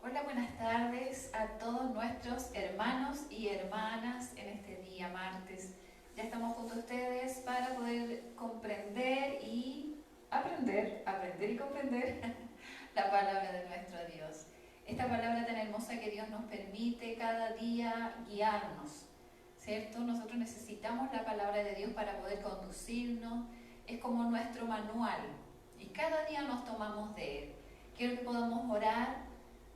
Hola, buenas tardes a todos nuestros hermanos y hermanas en este día martes. Ya estamos junto a ustedes para poder comprender y aprender y comprender la palabra de nuestro Dios. Esta palabra tan hermosa que Dios nos permite cada día guiarnos, ¿cierto? Nosotros necesitamos la palabra de Dios para poder conducirnos. Es como nuestro manual y cada día nos tomamos de él. Quiero que podamos orar,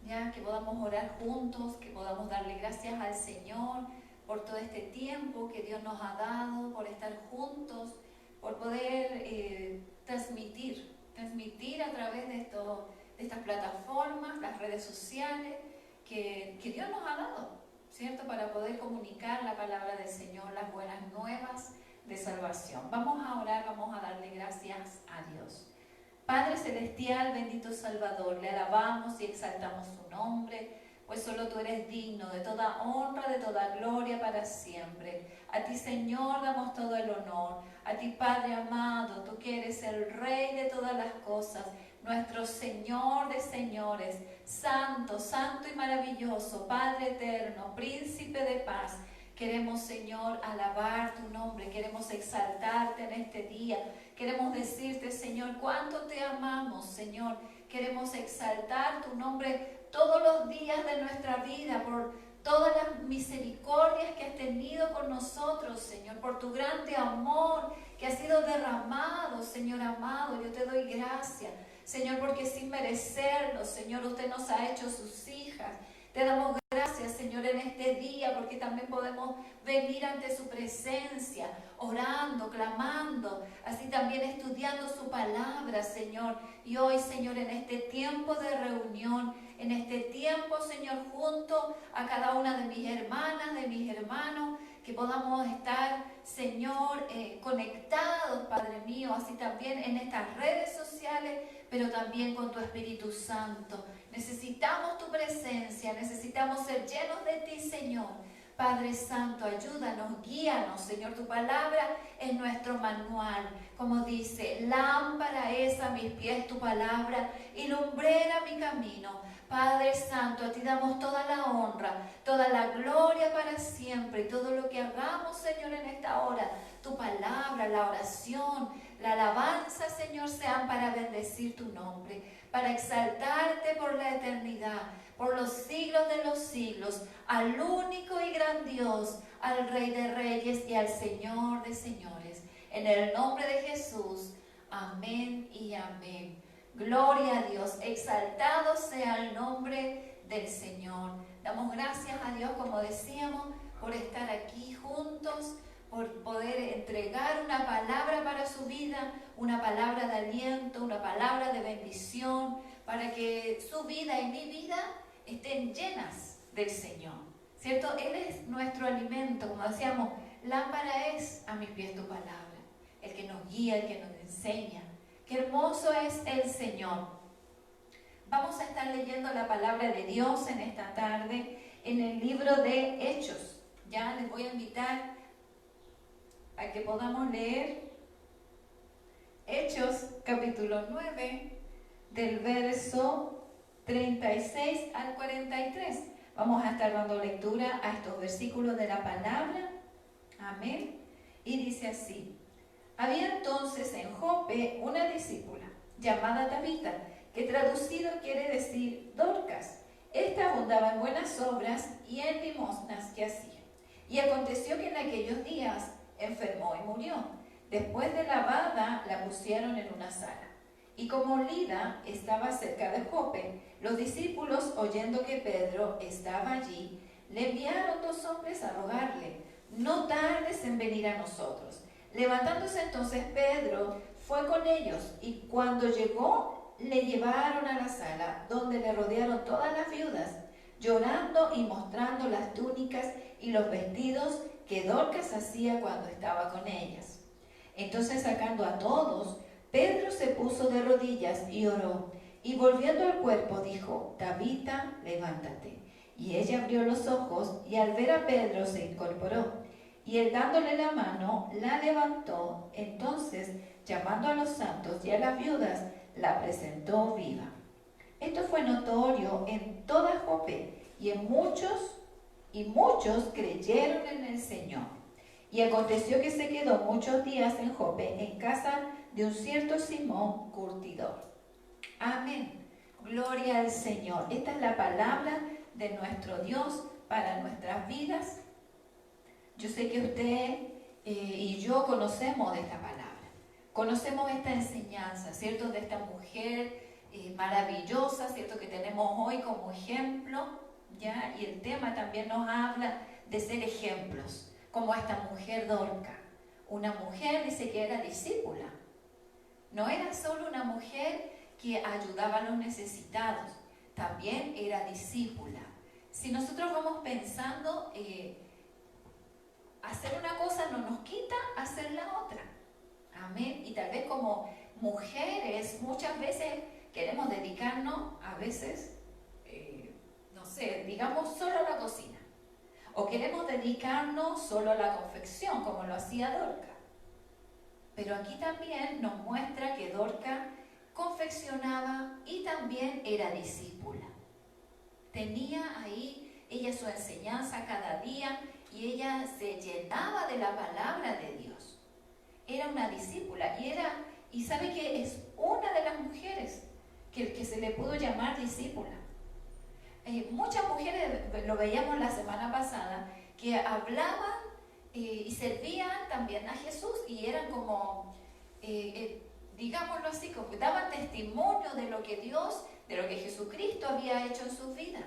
ya que podamos orar juntos, que podamos darle gracias al Señor por todo este tiempo que Dios nos ha dado, por estar juntos, por poder transmitir a través de estas plataformas, las redes sociales que Dios nos ha dado, ¿cierto? Para poder comunicar la palabra del Señor, las buenas nuevas de salvación. Vamos a orar, vamos a darle gracias a Dios. Padre Celestial, bendito Salvador, le alabamos y exaltamos su nombre, pues solo tú eres digno de toda honra, de toda gloria para siempre. A ti, Señor, damos todo el honor. A ti, Padre amado, tú que eres el Rey de todas las cosas, nuestro Señor de señores, santo, santo y maravilloso, Padre eterno, príncipe de paz. Queremos, Señor, alabar tu nombre, queremos exaltarte en este día. Queremos decirte, Señor, cuánto te amamos, Señor. Queremos exaltar tu nombre todos los días de nuestra vida por todas las misericordias que has tenido con nosotros, Señor, por tu grande amor que ha sido derramado, Señor amado. Yo te doy gracias, Señor, porque sin merecerlo, Señor, usted nos ha hecho sus hijas. Te damos gracias, Señor, en este día, porque también podemos venir ante su presencia, orando, clamando, así también estudiando su palabra, Señor. Y hoy, Señor, en este tiempo de reunión, en este tiempo, Señor, junto a cada una de mis hermanas, de mis hermanos, que podamos estar, Señor, conectados, Padre mío, así también en estas redes sociales, pero también con tu Espíritu Santo. Necesitamos tu presencia, necesitamos ser llenos de ti, Señor. Padre Santo, ayúdanos, guíanos, Señor. Tu palabra es nuestro manual. Como dice, lámpara es a mis pies tu palabra y lumbrera mi camino. Padre Santo, a ti damos toda la honra, toda la gloria para siempre. Y todo lo que hagamos, Señor, en esta hora, tu palabra, la oración, la alabanza, Señor, sean para bendecir tu nombre, para exaltarte por la eternidad, por los siglos de los siglos, al único y gran Dios, al Rey de Reyes y al Señor de Señores. En el nombre de Jesús, amén y amén. Gloria a Dios, exaltado sea el nombre del Señor. Damos gracias a Dios, como decíamos, por estar aquí juntos, por poder entregar una palabra para su vida, una palabra de aliento, una palabra de bendición, para que su vida y mi vida estén llenas del Señor, ¿cierto? Él es nuestro alimento, como decíamos, lámpara es a mis pies tu palabra, el que nos guía, el que nos enseña. Qué hermoso es el Señor. Vamos a estar leyendo la palabra de Dios en esta tarde en el libro de Hechos. Ya les voy a invitar a que podamos leer Hechos capítulo 9 del verso 36 al 43. Vamos a estar dando lectura a estos versículos de la palabra. Amén. Y dice así: había entonces en Jope una discípula llamada Tabita, que traducido quiere decir Dorcas. Esta abundaba en buenas obras y en limosnas que hacía. Y aconteció que en aquellos días enfermó y murió. Después de lavada la pusieron en una sala. Y como Lida estaba cerca de Jope, los discípulos, oyendo que Pedro estaba allí, le enviaron 2 hombres a rogarle: no tardes en venir a nosotros. Levantándose entonces Pedro fue con ellos, y cuando llegó le llevaron a la sala, donde le rodearon todas las viudas, llorando y mostrando las túnicas y los vestidos que Dorcas hacía cuando estaba con ellas. Entonces, sacando a todos, Pedro se puso de rodillas y oró, y volviendo al cuerpo dijo: Tabita, levántate. Y ella abrió los ojos, y al ver a Pedro se incorporó. Y él, dándole la mano, la levantó. Entonces, llamando a los santos y a las viudas, la presentó viva. Esto fue notorio en toda y muchos creyeron en el Señor. Y aconteció que se quedó muchos días en Jope, en casa de un cierto Simón curtidor. Amén. Gloria al Señor. Esta es la palabra de nuestro Dios para nuestras vidas. Yo sé que usted y yo conocemos de esta palabra. Conocemos esta enseñanza, ¿cierto? De esta mujer maravillosa, ¿cierto? Que tenemos hoy como ejemplo, ¿ya? Y el tema también nos habla de ser ejemplos, como esta mujer Dorca. Una mujer, dice que era discípula. No era solo una mujer que ayudaba a los necesitados, también era discípula. Si nosotros vamos pensando, hacer una cosa no nos quita hacer la otra. Amén. Y tal vez como mujeres muchas veces queremos dedicarnos, a veces, no sé, digamos solo a la cocina. O queremos dedicarnos solo a la confección, como lo hacía Dorca. Pero aquí también nos muestra que Dorca confeccionaba y también era discípula. Tenía ahí ella su enseñanza cada día y ella se llenaba de la palabra de Dios. Era una discípula y sabe que es una de las mujeres que se le pudo llamar discípula. Muchas mujeres, lo veíamos la semana pasada, que hablaban y servían también a Jesús y eran como, digámoslo así, como daban testimonio de lo que Dios, de lo que Jesucristo había hecho en su vida.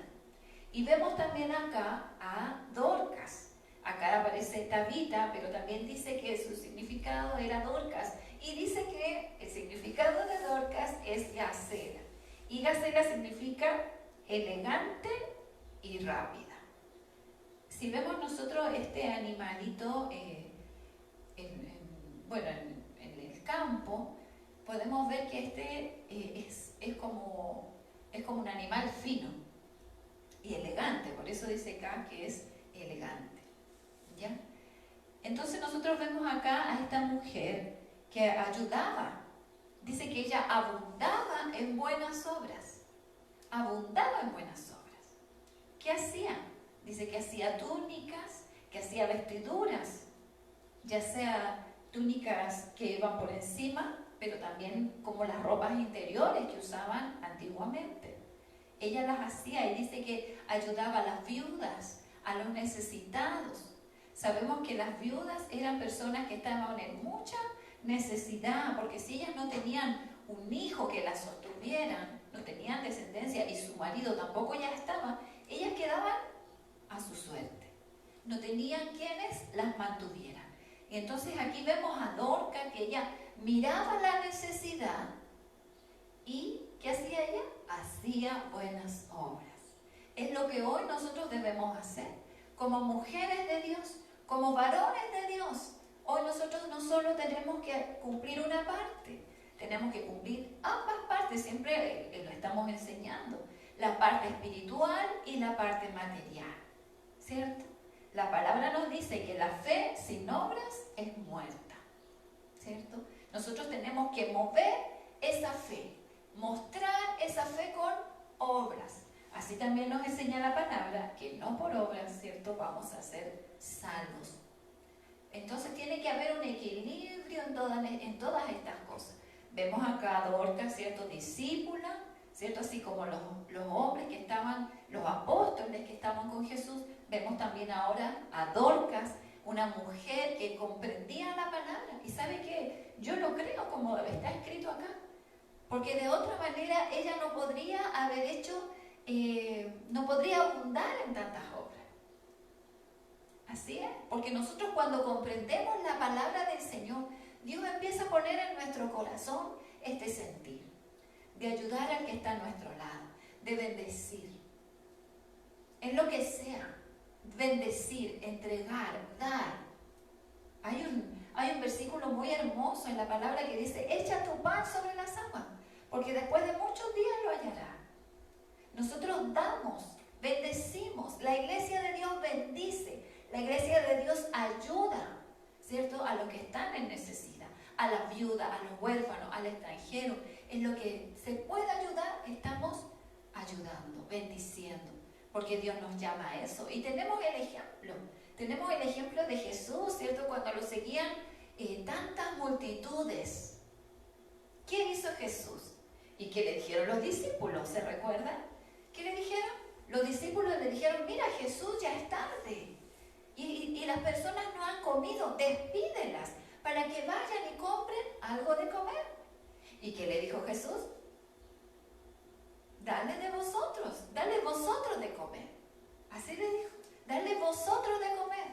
Y vemos también acá a Dorcas. Acá aparece Tabita, pero también dice que su significado era Dorcas. Y dice que el significado de Dorcas es gacela. Y gacela significa elegante y rápida. Si vemos nosotros este animalito en el campo, podemos ver que es como un animal fino y elegante. Por eso dice acá que es elegante. ¿Ya? Entonces nosotros vemos acá a esta mujer que ayudaba. Dice que ella abundaba en buenas obras. Abundaba en buenas obras. ¿Qué hacía? Dice que hacía túnicas, que hacía vestiduras, ya sea túnicas que iban por encima, pero también como las ropas interiores que usaban antiguamente. Ella las hacía y dice que ayudaba a las viudas, a los necesitados. Sabemos que las viudas eran personas que estaban en mucha necesidad, porque si ellas no tenían un hijo que las sostuviera, no tenían descendencia y su marido tampoco ya estaba, ellas quedaban a su suerte. No tenían quienes las mantuvieran. Y entonces aquí vemos a Dorca que ella miraba la necesidad y ¿qué hacía ella? Hacía buenas obras. Es lo que hoy nosotros debemos hacer. Como mujeres de Dios, como varones de Dios, hoy nosotros no solo tenemos que cumplir una parte, tenemos que cumplir ambas partes, siempre lo estamos enseñando, la parte espiritual y la parte material, ¿cierto? La palabra nos dice que la fe sin obras es muerta, ¿cierto? Nosotros tenemos que mover esa fe, mostrar esa fe con obras. Así también nos enseña la palabra que no por obras, ¿cierto?, vamos a ser salvos. Entonces tiene que haber un equilibrio en todas estas cosas. Vemos acá a Dorcas, ¿cierto?, discípula, ¿cierto?, así como los hombres que estaban, los apóstoles que estaban con Jesús. Vemos también ahora a Dorcas, una mujer que comprendía la palabra. Y ¿sabe qué? Yo lo creo como está escrito acá. Porque de otra manera ella no podría haber hecho, no podría abundar en tantas obras. Así es, porque nosotros cuando comprendemos la palabra del Señor, Dios empieza a poner en nuestro corazón este sentir, de ayudar al que está a nuestro lado, de bendecir, en lo que sea, bendecir, entregar, dar. Hay un versículo muy hermoso en la palabra que dice, echa tu pan sobre las aguas, porque después de muchos días lo hallará. Nosotros damos, bendecimos, la iglesia de Dios bendice, la iglesia de Dios ayuda, ¿cierto?, a los que están en necesidad, a las viudas, a los huérfanos, al extranjero. En lo que se pueda ayudar, estamos ayudando, bendiciendo, porque Dios nos llama a eso. Y tenemos el ejemplo de Jesús, ¿cierto? Cuando lo seguían tantas multitudes. ¿Qué hizo Jesús? ¿Y qué le dijeron los discípulos? ¿Se recuerdan? ¿Qué le dijeron? Los discípulos le dijeron, mira, Jesús, ya es tarde. Y las personas no han comido, despídelas para que vayan y compren algo de comer. ¿Y qué le dijo Jesús? Dale vosotros de comer. Así le dijo, dale vosotros de comer.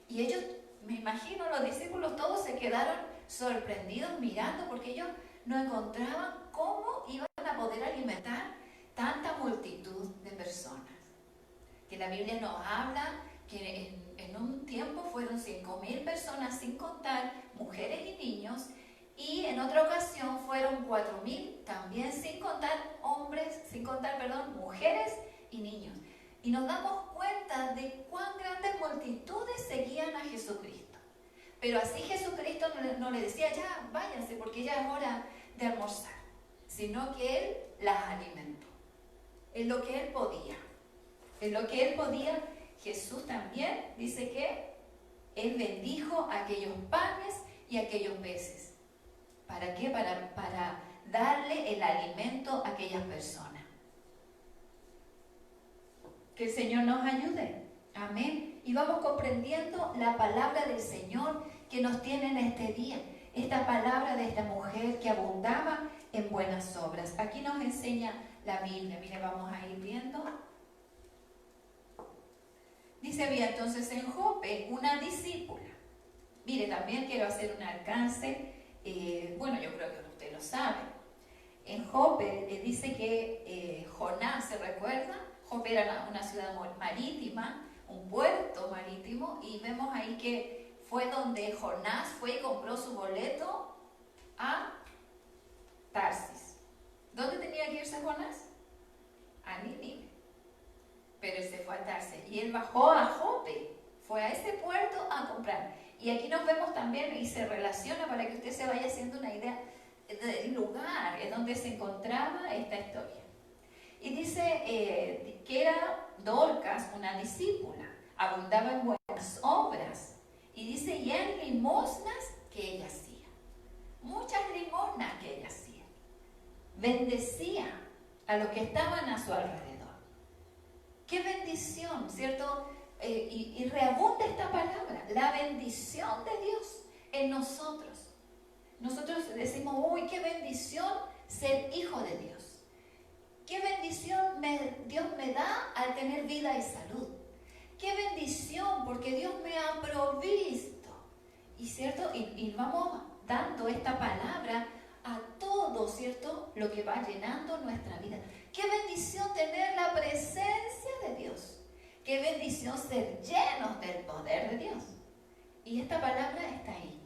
Y ellos, me imagino, los discípulos todos se quedaron sorprendidos mirando porque ellos no encontraban cómo iban a poder alimentar tanta multitud de personas. Que la Biblia nos habla que en un tiempo fueron 5.000 personas, sin contar mujeres y niños, y en otra ocasión fueron 4.000, también sin contar mujeres y niños. Y nos damos cuenta de cuán grandes multitudes seguían a Jesucristo. Pero así Jesucristo no le decía, ya váyanse porque ya es hora de almorzar, sino que Él las alimentó. En lo que Él podía, Jesús también dice que Él bendijo aquellos panes y aquellos peces. ¿Para qué? Para darle el alimento a aquellas personas. Que el Señor nos ayude. Amén. Y vamos comprendiendo la palabra del Señor que nos tiene en este día. Esta palabra de esta mujer que abundaba en buenas obras. Aquí nos enseña la Biblia. Mire, vamos a ir viendo. Dice, había entonces en Jope una discípula. Mire, también quiero hacer un alcance. Bueno, yo creo que usted lo sabe. En Jope dice que Jonás, ¿se recuerda? Jope era una ciudad marítima, un puerto marítimo, y vemos ahí que fue donde Jonás fue y compró su boleto a Tarsis. ¿Dónde tenía que irse Jonás? A Nínive. Pero él se fue a Tarsis y él bajó a Jope, fue a ese puerto a comprar. Y aquí nos vemos también y se relaciona para que usted se vaya haciendo una idea del lugar en donde se encontraba esta historia. Y dice que era Dorcas, una discípula, abundaba en buenas obras. Y dice, y en limosnas que ella hacía. Muchas limosnas que ella hacía. Bendecía a los que estaban a su alrededor. ¡Qué bendición!, ¿cierto? Y reabunda esta palabra, la bendición de Dios en nosotros. Nosotros decimos, uy, qué bendición ser hijo de Dios. Qué bendición Dios me da al tener vida y salud. Qué bendición porque Dios me ha provisto. Y cierto, y vamos dando esta palabra a todo, ¿cierto?, lo que va llenando nuestra vida. Qué bendición tener la presencia de Dios. Qué bendición ser llenos del poder de Dios. Y esta palabra está ahí,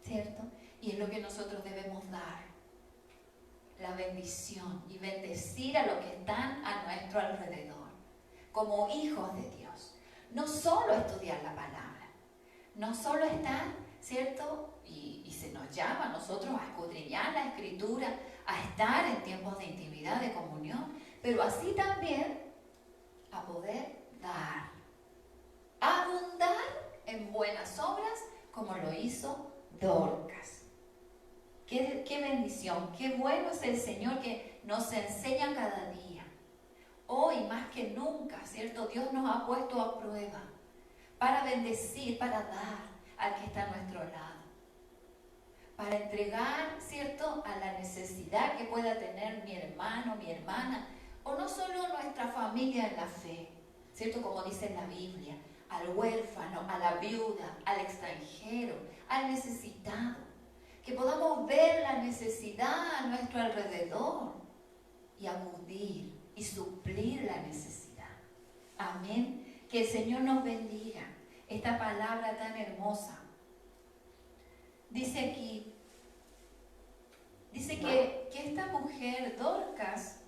¿cierto? Y es lo que nosotros debemos dar. La bendición y bendecir a los que están a nuestro alrededor. Como hijos de Dios. No solo estudiar la palabra. No solo estar, ¿cierto? Y se nos llama a nosotros a escudriñar la Escritura, a estar en tiempos de intimidad, de comunión, pero así también a poder dar, abundar en buenas obras como lo hizo Dorcas. Qué bendición, qué bueno es el Señor que nos enseña cada día. Hoy más que nunca, ¿cierto? Dios nos ha puesto a prueba para bendecir, para dar al que está a nuestro lado. Para entregar, ¿cierto?, a la necesidad que pueda tener mi hermano, mi hermana, o no solo nuestra familia en la fe, ¿cierto?, como dice en la Biblia, al huérfano, a la viuda, al extranjero, al necesitado. Que podamos ver la necesidad a nuestro alrededor y acudir y suplir la necesidad. Amén. Que el Señor nos bendiga. Esta palabra tan hermosa. Dice aquí, que esta mujer, Dorcas,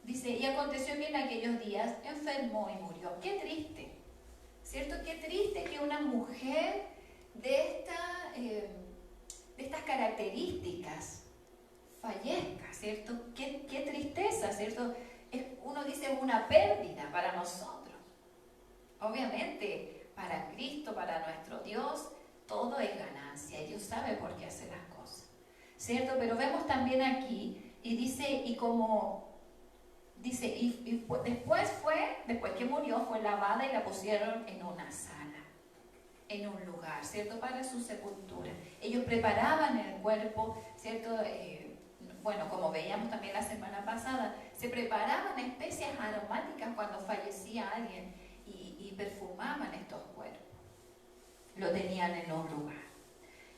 dice, y aconteció que en aquellos días enfermó y murió. Qué triste, ¿cierto? Qué triste que una mujer de estas características fallezca, ¿cierto? Qué tristeza, ¿cierto? Uno dice, dice es una pérdida para nosotros. Obviamente, para Cristo, para nuestro Dios, todo es ganancia y Dios sabe por qué hace las cosas, ¿cierto? Pero vemos también aquí, y dice, después que murió, fue lavada y la pusieron en una sala, en un lugar, ¿cierto? Para su sepultura. Ellos preparaban el cuerpo, ¿cierto? Bueno, como veíamos también la semana pasada, se preparaban especias aromáticas cuando fallecía alguien y perfumaban estos cuerpos. Lo tenían en un lugar.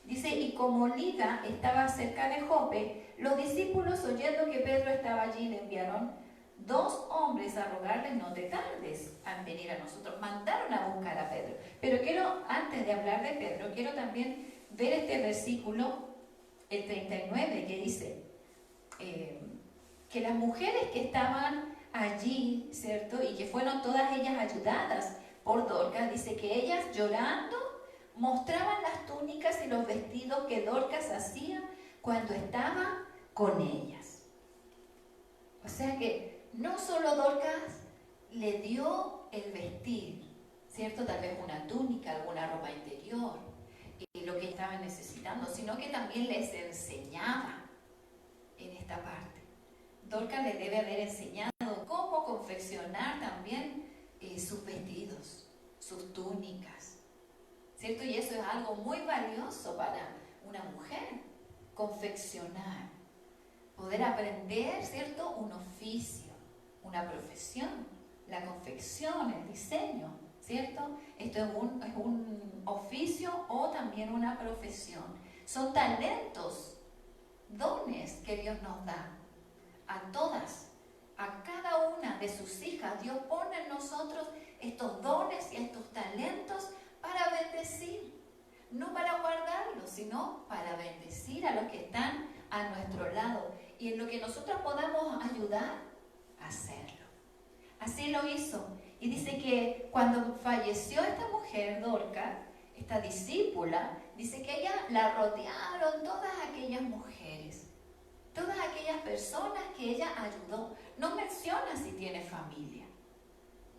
Dice, y como Lida estaba cerca de Jope, los discípulos, oyendo que Pedro estaba allí, le enviaron 2 hombres a rogarle, no te tardes en venir a nosotros. Mandaron a buscar a Pedro. Pero quiero, antes de hablar de Pedro, quiero también ver este versículo, el 39, que dice que las mujeres que estaban allí, ¿cierto? Y que fueron todas ellas ayudadas por Dorcas, dice que ellas llorando mostraban las túnicas y los vestidos que Dorcas hacía cuando estaba con ellas. O sea que no solo Dorcas le dio el vestir, ¿cierto? Tal vez una túnica, alguna ropa interior, lo que estaban necesitando, sino que también les enseñaba en esta parte. Dorcas les debe haber enseñado cómo confeccionar también sus vestidos, sus túnicas, ¿cierto? Y eso es algo muy valioso para una mujer, confeccionar, poder aprender, ¿cierto? Un oficio, una profesión, la confección, el diseño, ¿cierto? Esto es un oficio o también una profesión. Son talentos, dones que Dios nos da a todas, a cada una de sus hijas. Dios pone en nosotros estos dones y estos talentos para bendecir, no para guardarlos, sino para bendecir a los que están a nuestro lado y en lo que nosotros podamos ayudar a hacerlo. Así lo hizo. Y dice que cuando falleció esta mujer, Dorcas, esta discípula, dice que ella la rodearon todas aquellas mujeres, todas aquellas personas que ella ayudó. No menciona si tiene familia,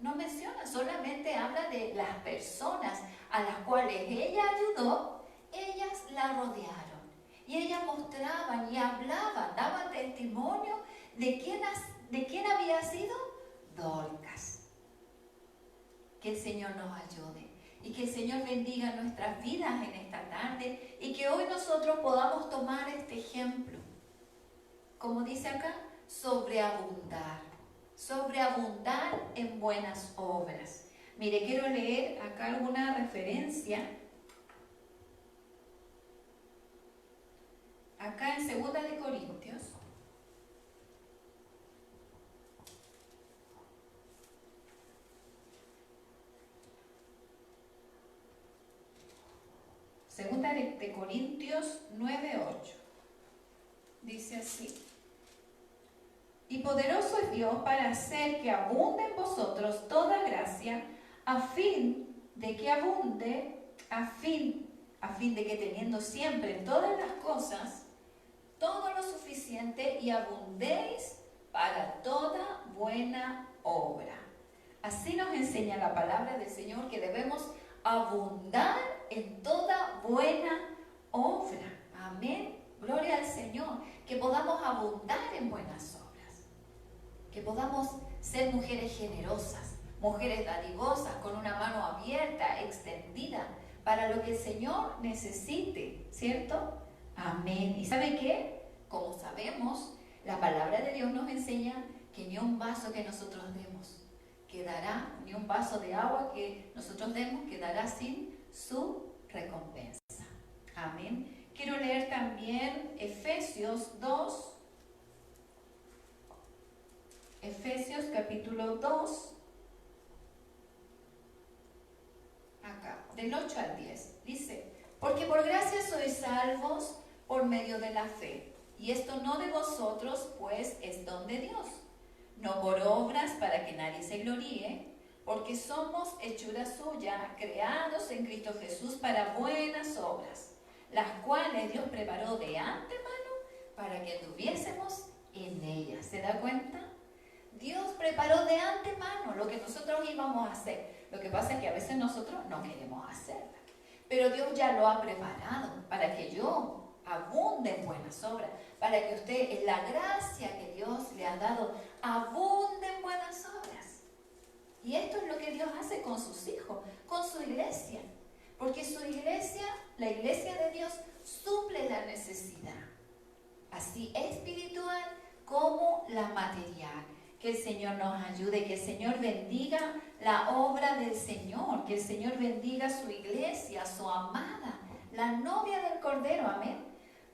no menciona, solamente habla de las personas a las cuales ella ayudó. Ellas la rodearon y ellas mostraban y hablaban, daban testimonio de quién había sido Dorcas. Que el Señor nos ayude y que el Señor bendiga nuestras vidas en esta tarde y que hoy nosotros podamos tomar este ejemplo, como dice acá, sobreabundar en buenas obras. Mire, quiero leer acá alguna referencia. Acá en 2 de Corintios. Segunda de Corintios 9:8. Dice así: y poderoso es Dios para hacer que abunde en vosotros toda gracia, a fin de que teniendo siempre en todas las cosas todo lo suficiente y abundéis para toda buena obra. Así nos enseña la palabra del Señor, que debemos abundar en toda buena obra. Amén. Gloria al Señor. Que podamos abundar en buenas obras. Que podamos ser mujeres generosas, mujeres dadivosas, con una mano abierta, extendida, para lo que el Señor necesite, ¿cierto? Amén. ¿Y sabe qué? Como sabemos, la palabra de Dios nos enseña que ni un vaso que nosotros demos quedará, ni un vaso de agua que nosotros demos quedará sin su recompensa. Amén. Quiero leer también Efesios 2. Efesios capítulo 2. Acá, del 8 al 10. Dice: porque por gracia sois salvos por medio de la fe. Y esto no de vosotros, pues es don de Dios. No por obras para que nadie se gloríe, porque somos hechura suya, creados en Cristo Jesús para buenas obras, las cuales Dios preparó de antemano para que anduviésemos en ellas. ¿Se da cuenta? Dios preparó de antemano lo que nosotros íbamos a hacer. Lo que pasa es que a veces nosotros no queremos hacerla. Pero Dios ya lo ha preparado para que yo abunde en buenas obras, para que usted, en la gracia que Dios le ha dado, abunde en buenas obras. Y esto es lo que Dios hace con sus hijos, con su iglesia. Porque su iglesia, la iglesia de Dios, suple la necesidad, así espiritual como la material. Que el Señor nos ayude, que el Señor bendiga la obra del Señor, que el Señor bendiga su iglesia, su amada, la novia del Cordero, amén.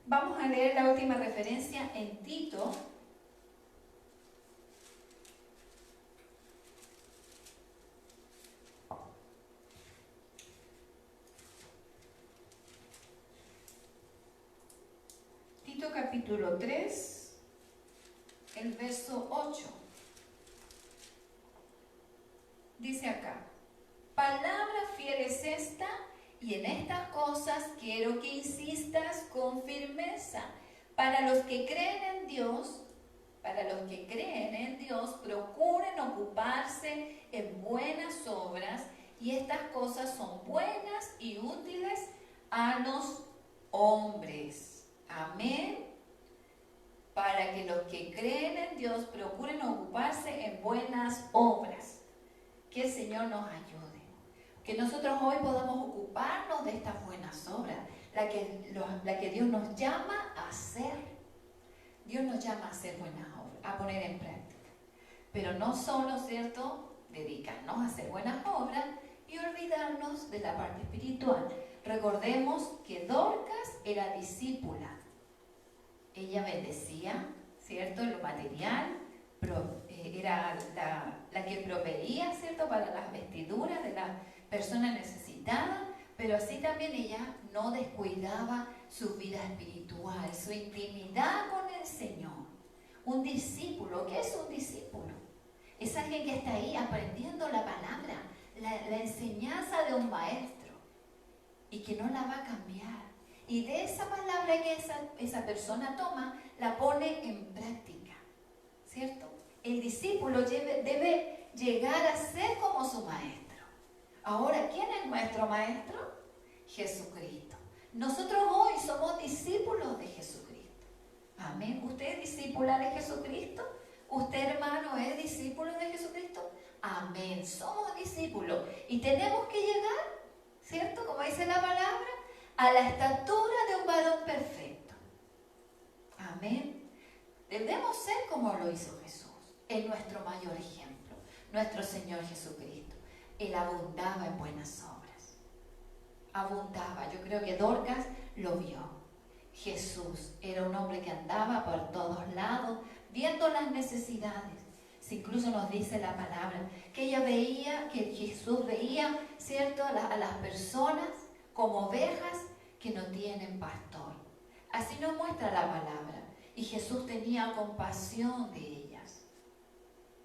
Vamos a leer la última referencia en Tito. Tito capítulo 3, el verso 8. Dice acá: palabra fiel es esta, y en estas cosas quiero que insistas con firmeza. Para los que creen en Dios, procuren ocuparse en buenas obras, y estas cosas son buenas y útiles a los hombres. Amén. Para que los que creen en Dios procuren ocuparse en buenas obras. Que el Señor nos ayude, que nosotros hoy podamos ocuparnos de estas buenas obras, la que Dios nos llama a hacer. Dios nos llama a hacer buenas obras, a poner en práctica. Pero no solo, ¿cierto?, dedicarnos a hacer buenas obras y olvidarnos de la parte espiritual. Recordemos que Dorcas era discípula. Ella bendecía, ¿cierto?, lo material, era la que proveía, ¿cierto?, para las vestiduras de las personas necesitadas, pero así también ella no descuidaba su vida espiritual, su intimidad con el Señor. Un discípulo, ¿qué es un discípulo? Es alguien que está ahí aprendiendo la palabra, la enseñanza de un maestro, y que no la va a cambiar. Y de esa palabra que esa persona toma, la pone en práctica, ¿cierto? El discípulo debe llegar a ser como su maestro. Ahora, ¿quién es nuestro maestro? Jesucristo. Nosotros hoy somos discípulos de Jesucristo. Amén. ¿Usted es discípula de Jesucristo? ¿Usted, hermano, es discípulo de Jesucristo? Amén. Somos discípulos y tenemos que llegar, ¿cierto?, como dice la palabra, a la estatura de un varón perfecto. Amén. Debemos ser como lo hizo Jesús, en nuestro mayor ejemplo, nuestro Señor Jesucristo. Él abundaba en buenas obras. Abundaba. Yo creo que Dorcas lo vio. Jesús era un hombre que andaba por todos lados, viendo las necesidades. Incluso nos dice la palabra que ella veía, que Jesús veía, ¿cierto?, a las personas como ovejas que no tienen pastor. Así nos muestra la palabra. Y Jesús tenía compasión de ellas.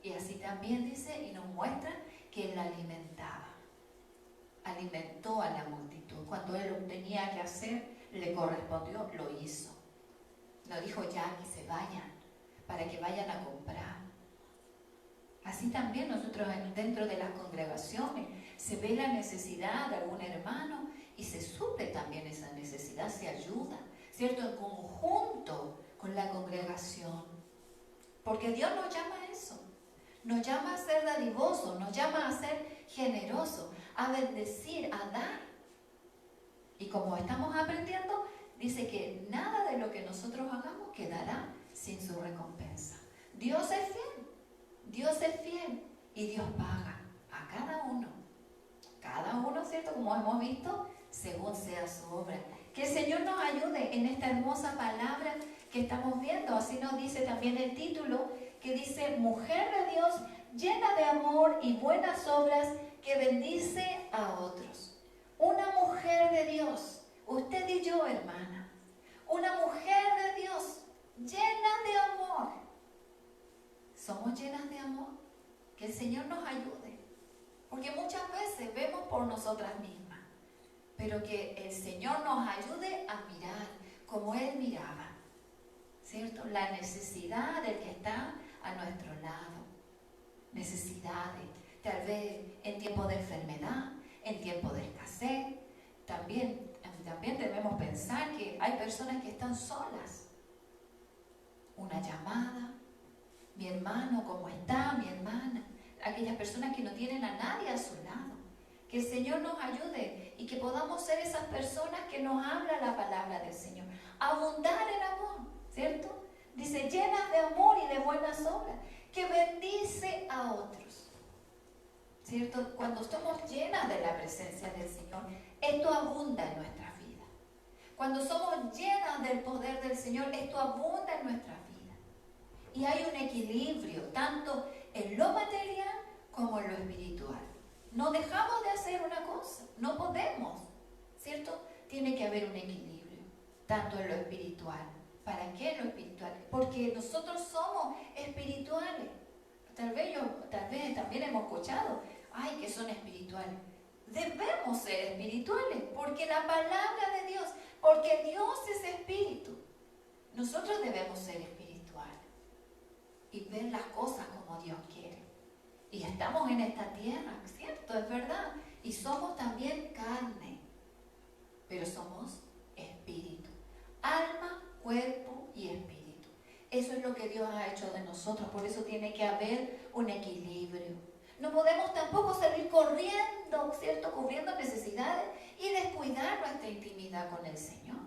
Y así también dice y nos muestra que Él la alimentaba. Alimentó a la multitud. Cuando Él lo tenía que hacer, le correspondió, lo hizo. No dijo ya que se vayan, para que vayan a comprar. Así también nosotros dentro de las congregaciones se ve la necesidad de algún hermano y se suple también esa necesidad, se ayuda, ¿cierto?, en conjunto con la congregación. Porque Dios nos llama a eso. Nos llama a ser dadivosos, nos llama a ser generosos, a bendecir, a dar. Y como estamos aprendiendo, dice que nada de lo que nosotros hagamos quedará sin su recompensa. Dios es fiel. Dios es fiel y Dios paga a cada uno, ¿cierto?, como hemos visto, según sea su obra. Que el Señor nos ayude en esta hermosa palabra que estamos viendo. Así nos dice también el título, que dice: mujer de Dios, llena de amor y buenas obras, que bendice a otros. Una mujer de Dios, usted y yo, hermana, una mujer de Dios, llena de amor. ¿Somos llenas de amor? Que el Señor nos ayude. Porque muchas veces vemos por nosotras mismas. Pero que el Señor nos ayude a mirar como Él miraba. ¿Cierto? La necesidad del que está a nuestro lado. necesidades, tal vez en tiempo de enfermedad, en tiempo de escasez. También debemos pensar que hay personas que están solas. Una llamada, mi hermano, ¿cómo está? Mi hermana. Aquellas personas que no tienen a nadie a su lado. Que el Señor nos ayude y que podamos ser esas personas que nos habla la palabra del Señor. Abundar en amor, ¿cierto? Dice, llenas de amor y de buenas obras, que bendice a otros, ¿cierto? Cuando estamos llenas de la presencia del Señor, esto abunda en nuestras vidas. Cuando somos llenas del poder del Señor, esto abunda en nuestras vidas. Y hay un equilibrio, tanto en lo material como en lo espiritual. No dejamos de hacer una cosa, no podemos, ¿cierto? Tiene que haber un equilibrio, tanto en lo espiritual. ¿Para qué lo espiritual? Porque nosotros somos espirituales. Tal vez también hemos escuchado, ay, que son espirituales. Debemos ser espirituales, porque la palabra de Dios, porque Dios es espíritu. Nosotros debemos ser espirituales y ver las cosas como Dios quiere. Y estamos en esta tierra, ¿cierto? Es verdad. Y somos también carne, pero somos espíritu. Alma, cuerpo y espíritu. Eso es lo que Dios ha hecho de nosotros. Por eso tiene que haber un equilibrio. No podemos tampoco salir corriendo, ¿cierto? Cubriendo necesidades y descuidar nuestra intimidad con el Señor.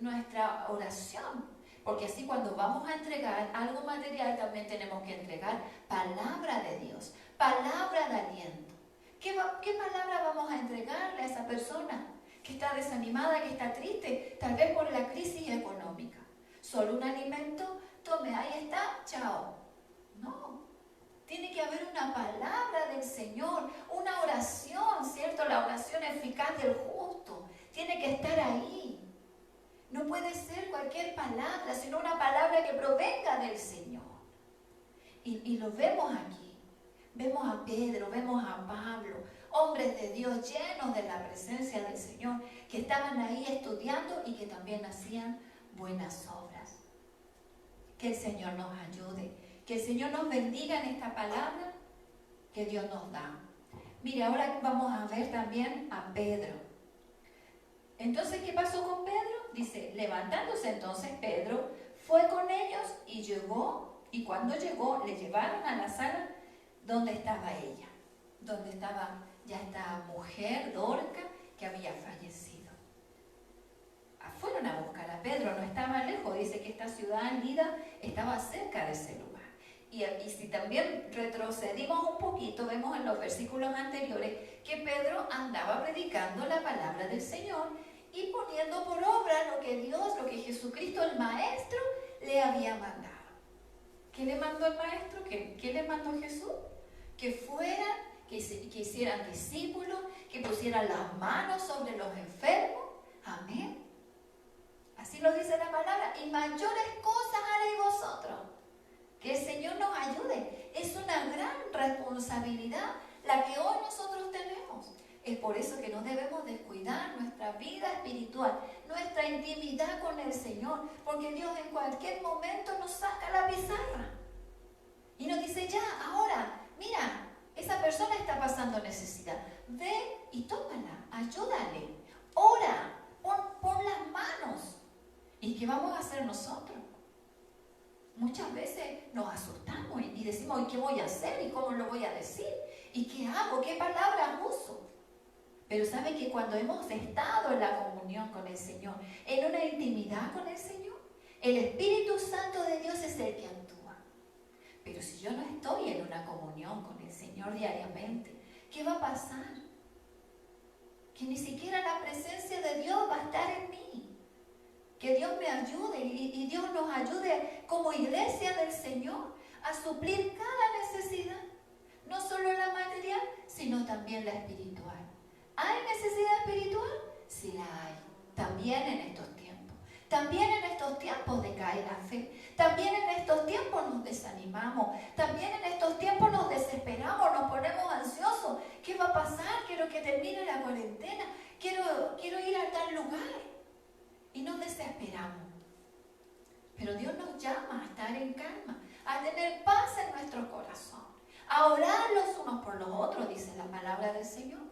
Nuestra oración. Porque así cuando vamos a entregar algo material también tenemos que entregar palabra de Dios, palabra de aliento. ¿Qué palabra vamos a entregarle a esa persona que está desanimada, que está triste, tal vez por la crisis económica? Solo un alimento, tome, ahí está, chao. No, tiene que haber una palabra del Señor, una oración, ¿cierto? La oración eficaz del justo tiene que estar ahí. No puede ser cualquier palabra, sino una palabra que provenga del Señor. Y lo vemos aquí. Vemos a Pedro, vemos a Pablo, hombres de Dios llenos de la presencia del Señor, que estaban ahí estudiando y que también hacían buenas obras. Que el Señor nos ayude, que el Señor nos bendiga en esta palabra que Dios nos da. Mire, ahora vamos a ver también a Pedro. Entonces, ¿qué pasó con Pedro? Dice, levantándose entonces Pedro, fue con ellos y llegó, y cuando llegó, le llevaron a la sala donde estaba ella, donde estaba ya esta mujer, Dorca, que había fallecido. Fueron a buscar a Pedro, no estaba lejos, dice que esta ciudad, Lida, estaba cerca de ese lugar. Y si también retrocedimos un poquito, vemos en los versículos anteriores que Pedro andaba predicando la palabra del Señor y poniendo por obra lo que Dios, lo que Jesucristo, el Maestro, le había mandado. ¿Qué le mandó el Maestro? ¿Qué le mandó Jesús? Que fueran, que hicieran discípulos, que pusieran las manos sobre los enfermos. Amén. Así lo dice la palabra. Y mayores cosas haréis vosotros. Que el Señor nos ayude. Es una gran responsabilidad la que hoy nosotros tenemos. Es por eso que no debemos descuidar nuestra vida espiritual, nuestra intimidad con el Señor, porque Dios en cualquier momento nos saca la pizarra y nos dice, ya, ahora, mira, esa persona está pasando necesidad, ve y tómala, ayúdale, ora, pon las manos. ¿Y qué vamos a hacer nosotros? Muchas veces nos asustamos y decimos, ¿y qué voy a hacer? ¿Y cómo lo voy a decir? ¿Y qué hago? ¿Qué palabras uso? Pero ¿sabe que cuando hemos estado en la comunión con el Señor, en una intimidad con el Señor, el Espíritu Santo de Dios es el que actúa? Pero si yo no estoy en una comunión con el Señor diariamente, ¿qué va a pasar? Que ni siquiera la presencia de Dios va a estar en mí. Que Dios me ayude y Dios nos ayude como iglesia del Señor a suplir cada necesidad. No solo la material, sino también la espiritual. ¿Hay necesidad espiritual? Sí la hay. También en estos tiempos. También en estos tiempos decae la fe. También en estos tiempos nos desanimamos. También en estos tiempos nos desesperamos, nos ponemos ansiosos. ¿Qué va a pasar? Quiero que termine la cuarentena. Quiero ir a tal lugar. Y nos desesperamos. Pero Dios nos llama a estar en calma, a tener paz en nuestro corazón, a orar los unos por los otros, dice la palabra del Señor.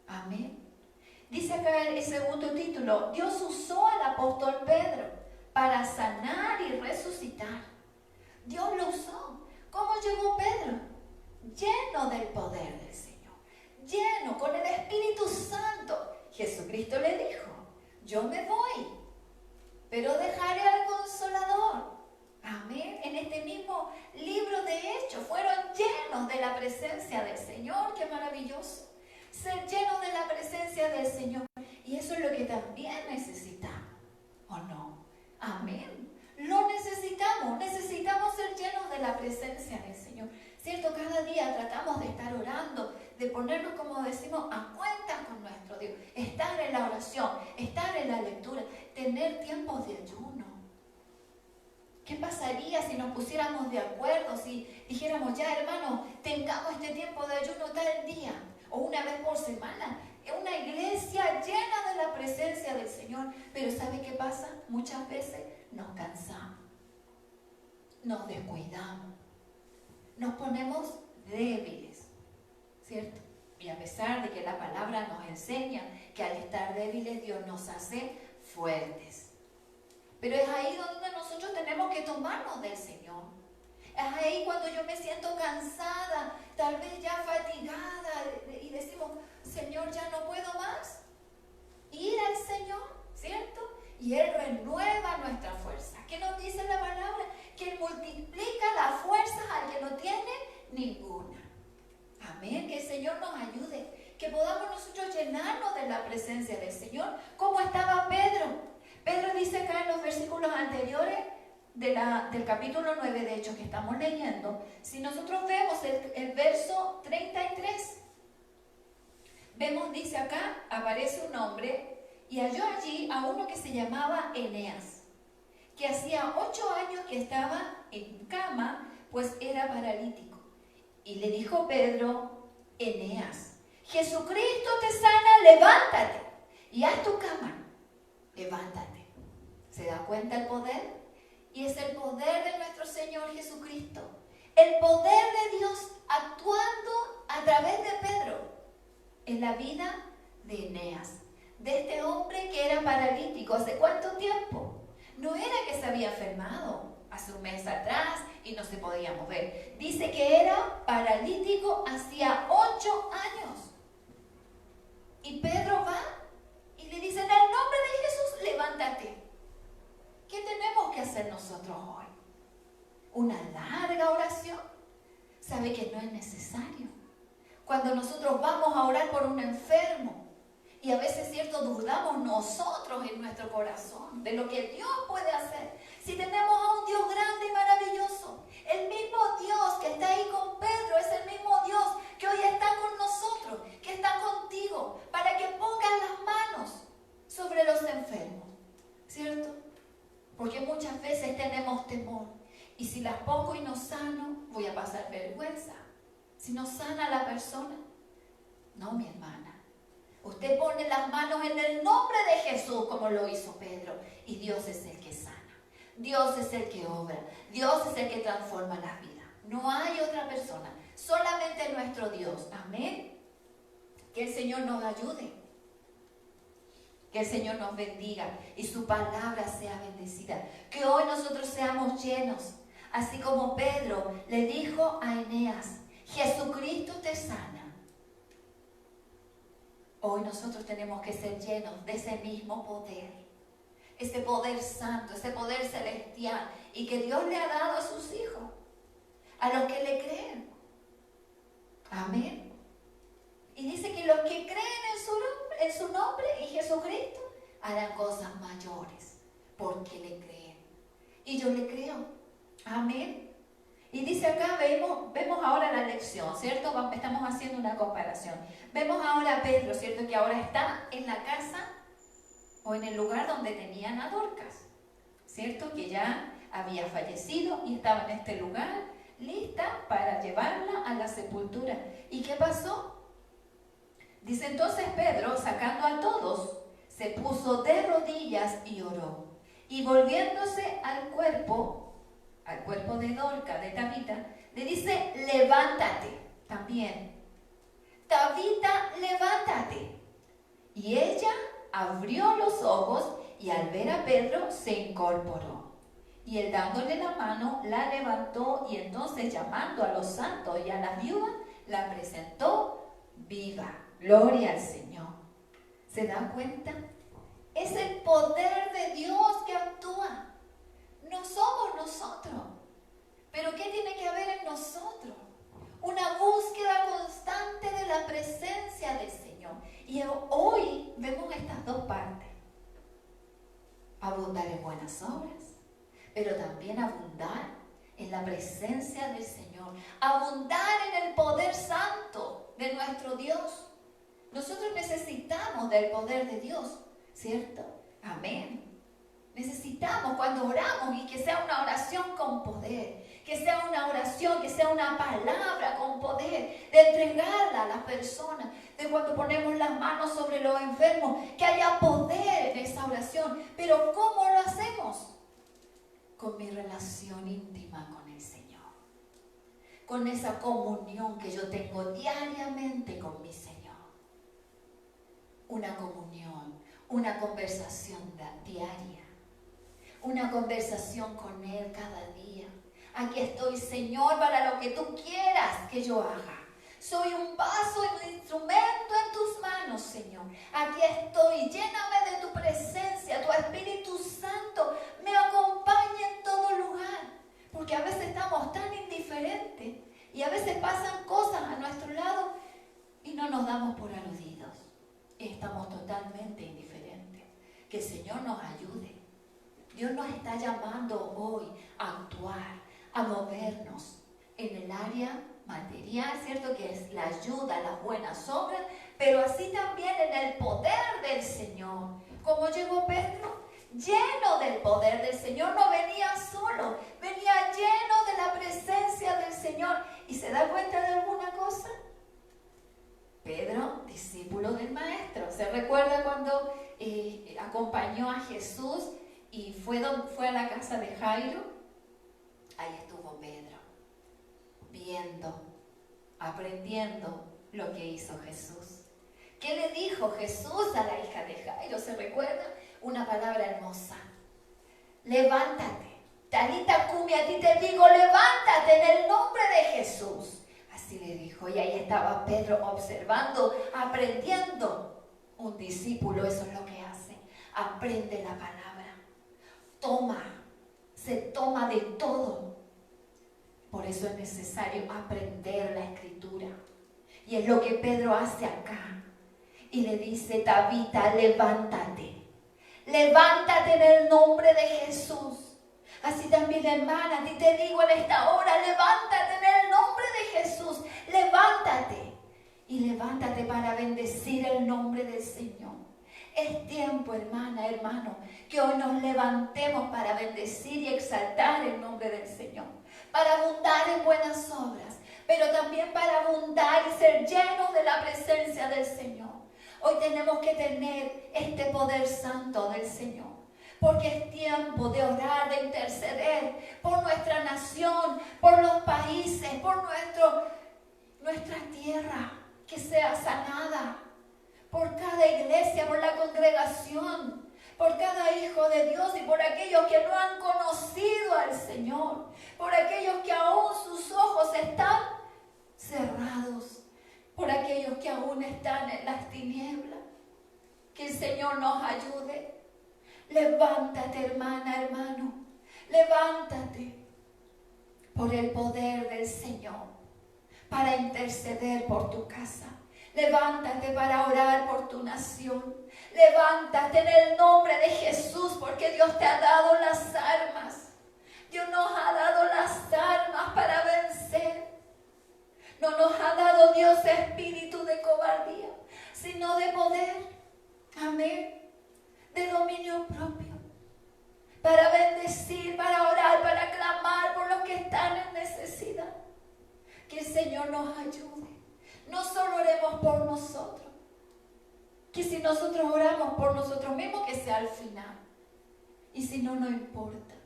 Amén. Dice acá el segundo título, Dios usó al apóstol Pedro para sanar y resucitar. Dios lo usó. ¿Cómo llegó Pedro? Lleno del poder del Señor, lleno con el Espíritu Santo. Jesucristo le dijo, yo me voy, pero dejaré al Consolador. Amén. En este mismo libro de Hechos fueron llenos de la presencia del Señor. Qué maravilloso. Ser llenos de la presencia del Señor. Y eso es lo que también necesitamos, ¿o no? Amén. Lo necesitamos. Necesitamos ser llenos de la presencia del Señor. ¿Cierto? Cada día tratamos de estar orando, de ponernos, como decimos, a cuentas con nuestro Dios. Estar en la oración, estar en la lectura, tener tiempos de ayuno. ¿Qué pasaría si nos pusiéramos de acuerdo, si dijéramos, ya hermano, tengamos este tiempo de ayuno tal día o una vez por semana? Es una iglesia llena de la presencia del Señor. Pero ¿sabe qué pasa? Muchas veces nos cansamos, nos descuidamos, nos ponemos débiles, ¿cierto? Y a pesar de que la palabra nos enseña que al estar débiles Dios nos hace fuertes. Pero es ahí donde nosotros tenemos que tomarnos del Señor. Es ahí cuando yo me siento cansada, tal vez ya fatigada, y decimos, Señor, ya no puedo más. Ir al Señor, ¿cierto? Y Él renueva nuestra fuerza. ¿Qué nos dice la palabra? Que Él multiplica las fuerzas al que no tiene ninguna. Amén. Que el Señor nos ayude. Que podamos nosotros llenarnos de la presencia del Señor. Como estaba Pedro. Pedro dice acá en los versículos anteriores del capítulo 9 de Hechos que estamos leyendo, si nosotros vemos el verso 33, vemos, dice acá, aparece un hombre y halló allí a uno que se llamaba Eneas, que hacía 8 años que estaba en cama, pues era paralítico. Y le dijo Pedro, Eneas, Jesucristo te sana, levántate y haz tu cama. Levántate. ¿Se da cuenta el poder? Y es el poder de nuestro Señor Jesucristo. El poder de Dios actuando a través de Pedro en la vida de Eneas. De este hombre que era paralítico. ¿Hace cuánto tiempo? No era que se había enfermado hace un mes atrás y no se podía mover. Dice que era paralítico hacía 8 años. Y Pedro va y le dice, en el nombre de Jesús, levántate. ¿Qué tenemos que hacer nosotros hoy? ¿Una larga oración? ¿Sabe que no es necesario? Cuando nosotros vamos a orar por un enfermo, y a veces, cierto, dudamos nosotros en nuestro corazón de lo que Dios puede hacer. Si tenemos a un Dios grande y maravilloso, el mismo Dios que está ahí con Pedro es el mismo Dios que hoy está con nosotros, que está contigo, para que pongas las manos sobre los enfermos, ¿cierto? Porque muchas veces tenemos temor. Y si las pongo y no sano, voy a pasar vergüenza. Si no sana a la persona. No, mi hermana. Usted pone las manos en el nombre de Jesús, como lo hizo Pedro. Y Dios es el que sana. Dios es el que obra. Dios es el que transforma la vida. No hay otra persona. Solamente nuestro Dios. Amén. Que el Señor nos ayude. Que el Señor nos bendiga y su palabra sea bendecida. Que hoy nosotros seamos llenos. Así como Pedro le dijo a Eneas, Jesucristo te sana. Hoy nosotros tenemos que ser llenos de ese mismo poder. Ese poder santo, ese poder celestial. Y que Dios le ha dado a sus hijos. A los que le creen. Amén. Y dice que los que creen en su nombre, en Jesucristo, harán cosas mayores, porque le creen. Y yo le creo. Amén. Y dice acá, vemos ahora la lección, ¿cierto? Estamos haciendo una comparación. Vemos ahora a Pedro, ¿cierto? Que ahora está en la casa o en el lugar donde tenían a Dorcas, ¿cierto? Que ya había fallecido y estaba en este lugar, lista para llevarla a la sepultura. ¿Y qué pasó? Dice entonces Pedro, sacando a todos, se puso de rodillas y oró. Y volviéndose al cuerpo de Dorca, de Tabita, le dice, levántate. también: Tabita, levántate. Y ella abrió los ojos y al ver a Pedro se incorporó. Y él, dándole la mano, la levantó, y entonces, llamando a los santos y a las viudas, la presentó viva. Gloria al Señor. ¿Se da cuenta? Es el poder de Dios que actúa. No somos nosotros. Pero ¿qué tiene que haber en nosotros? Una búsqueda constante de la presencia del Señor. Y hoy vemos estas dos partes. Abundar en buenas obras, pero también abundar en la presencia del Señor. Abundar en el poder santo de nuestro Dios. Nosotros necesitamos del poder de Dios, ¿cierto? Amén. Necesitamos cuando oramos, y que sea una oración con poder, que sea una oración, que sea una palabra con poder, de entregarla a las personas, de cuando ponemos las manos sobre los enfermos, que haya poder en esa oración. Pero ¿cómo lo hacemos? Con mi relación íntima con el Señor, con esa comunión que yo tengo diariamente con mi Señor. Una comunión, una conversación diaria. Una conversación con Él cada día. Aquí estoy, Señor, para lo que tú quieras que yo haga. Soy un vaso y un instrumento en tus manos, Señor. Aquí estoy, lléname de tu presencia. Tu Espíritu Santo me acompaña en todo lugar. Porque a veces estamos tan indiferentes y a veces pasan cosas a nuestro lado y no nos damos por aludidos. Estamos totalmente indiferentes. Que el Señor nos ayude. Dios nos está llamando hoy a actuar, a movernos en el área material, ¿cierto? Que es la ayuda, las buenas obras, pero así también en el poder del Señor. ¿Cómo llegó Pedro? Lleno del poder del Señor. No venía solo, venía lleno de la presencia del Señor. ¿Y se da cuenta de alguna cosa? Pedro, discípulo del Maestro. ¿Se recuerda cuando acompañó a Jesús y fue a la casa de Jairo? Ahí estuvo Pedro, viendo, aprendiendo lo que hizo Jesús. ¿Qué le dijo Jesús a la hija de Jairo? ¿Se recuerda? Una palabra hermosa. Levántate. Talita cumi, a ti te digo, levántate en el nombre de Jesús. Así le dijo. Y ahí estaba Pedro observando, aprendiendo. Un discípulo, eso es lo que hace. Aprende la palabra. Se toma de todo. Por eso es necesario aprender la Escritura. Y es lo que Pedro hace acá. Y le dice: Tabita, levántate. Levántate en el nombre de Jesús. Así también, hermana, a ti te digo en esta hora: levántate en el nombre de Jesús. Levántate. Y levántate para bendecir el nombre del Señor. Es tiempo, hermana, hermano, que hoy nos levantemos para bendecir y exaltar el nombre del Señor. Para abundar en buenas obras, pero también para abundar y ser llenos de la presencia del Señor. Hoy tenemos que tener este poder santo del Señor. Porque es tiempo de orar, de interceder por nuestra nación, por los países, por nuestra tierra, que sea sanada. Por cada iglesia, por la congregación, por cada hijo de Dios y por aquellos que no han conocido al Señor, por aquellos que aún sus ojos están cerrados, por aquellos que aún están en las tinieblas. Que el Señor nos ayude. Levántate, hermana, hermano, levántate por el poder del Señor para interceder por tu casa. Levántate para orar por tu nación. Levántate en el nombre de Jesús, porque Dios te ha dado las armas. Dios nos ha dado las armas para vencer. No nos ha dado Dios espíritu de cobardía, sino de poder. Amén. De dominio propio. Para bendecir, para orar, para clamar por los que están en necesidad. Que el Señor nos ayude. No solo oremos por nosotros, que si nosotros oramos por nosotros mismos, que sea al final. Y si no, no importa,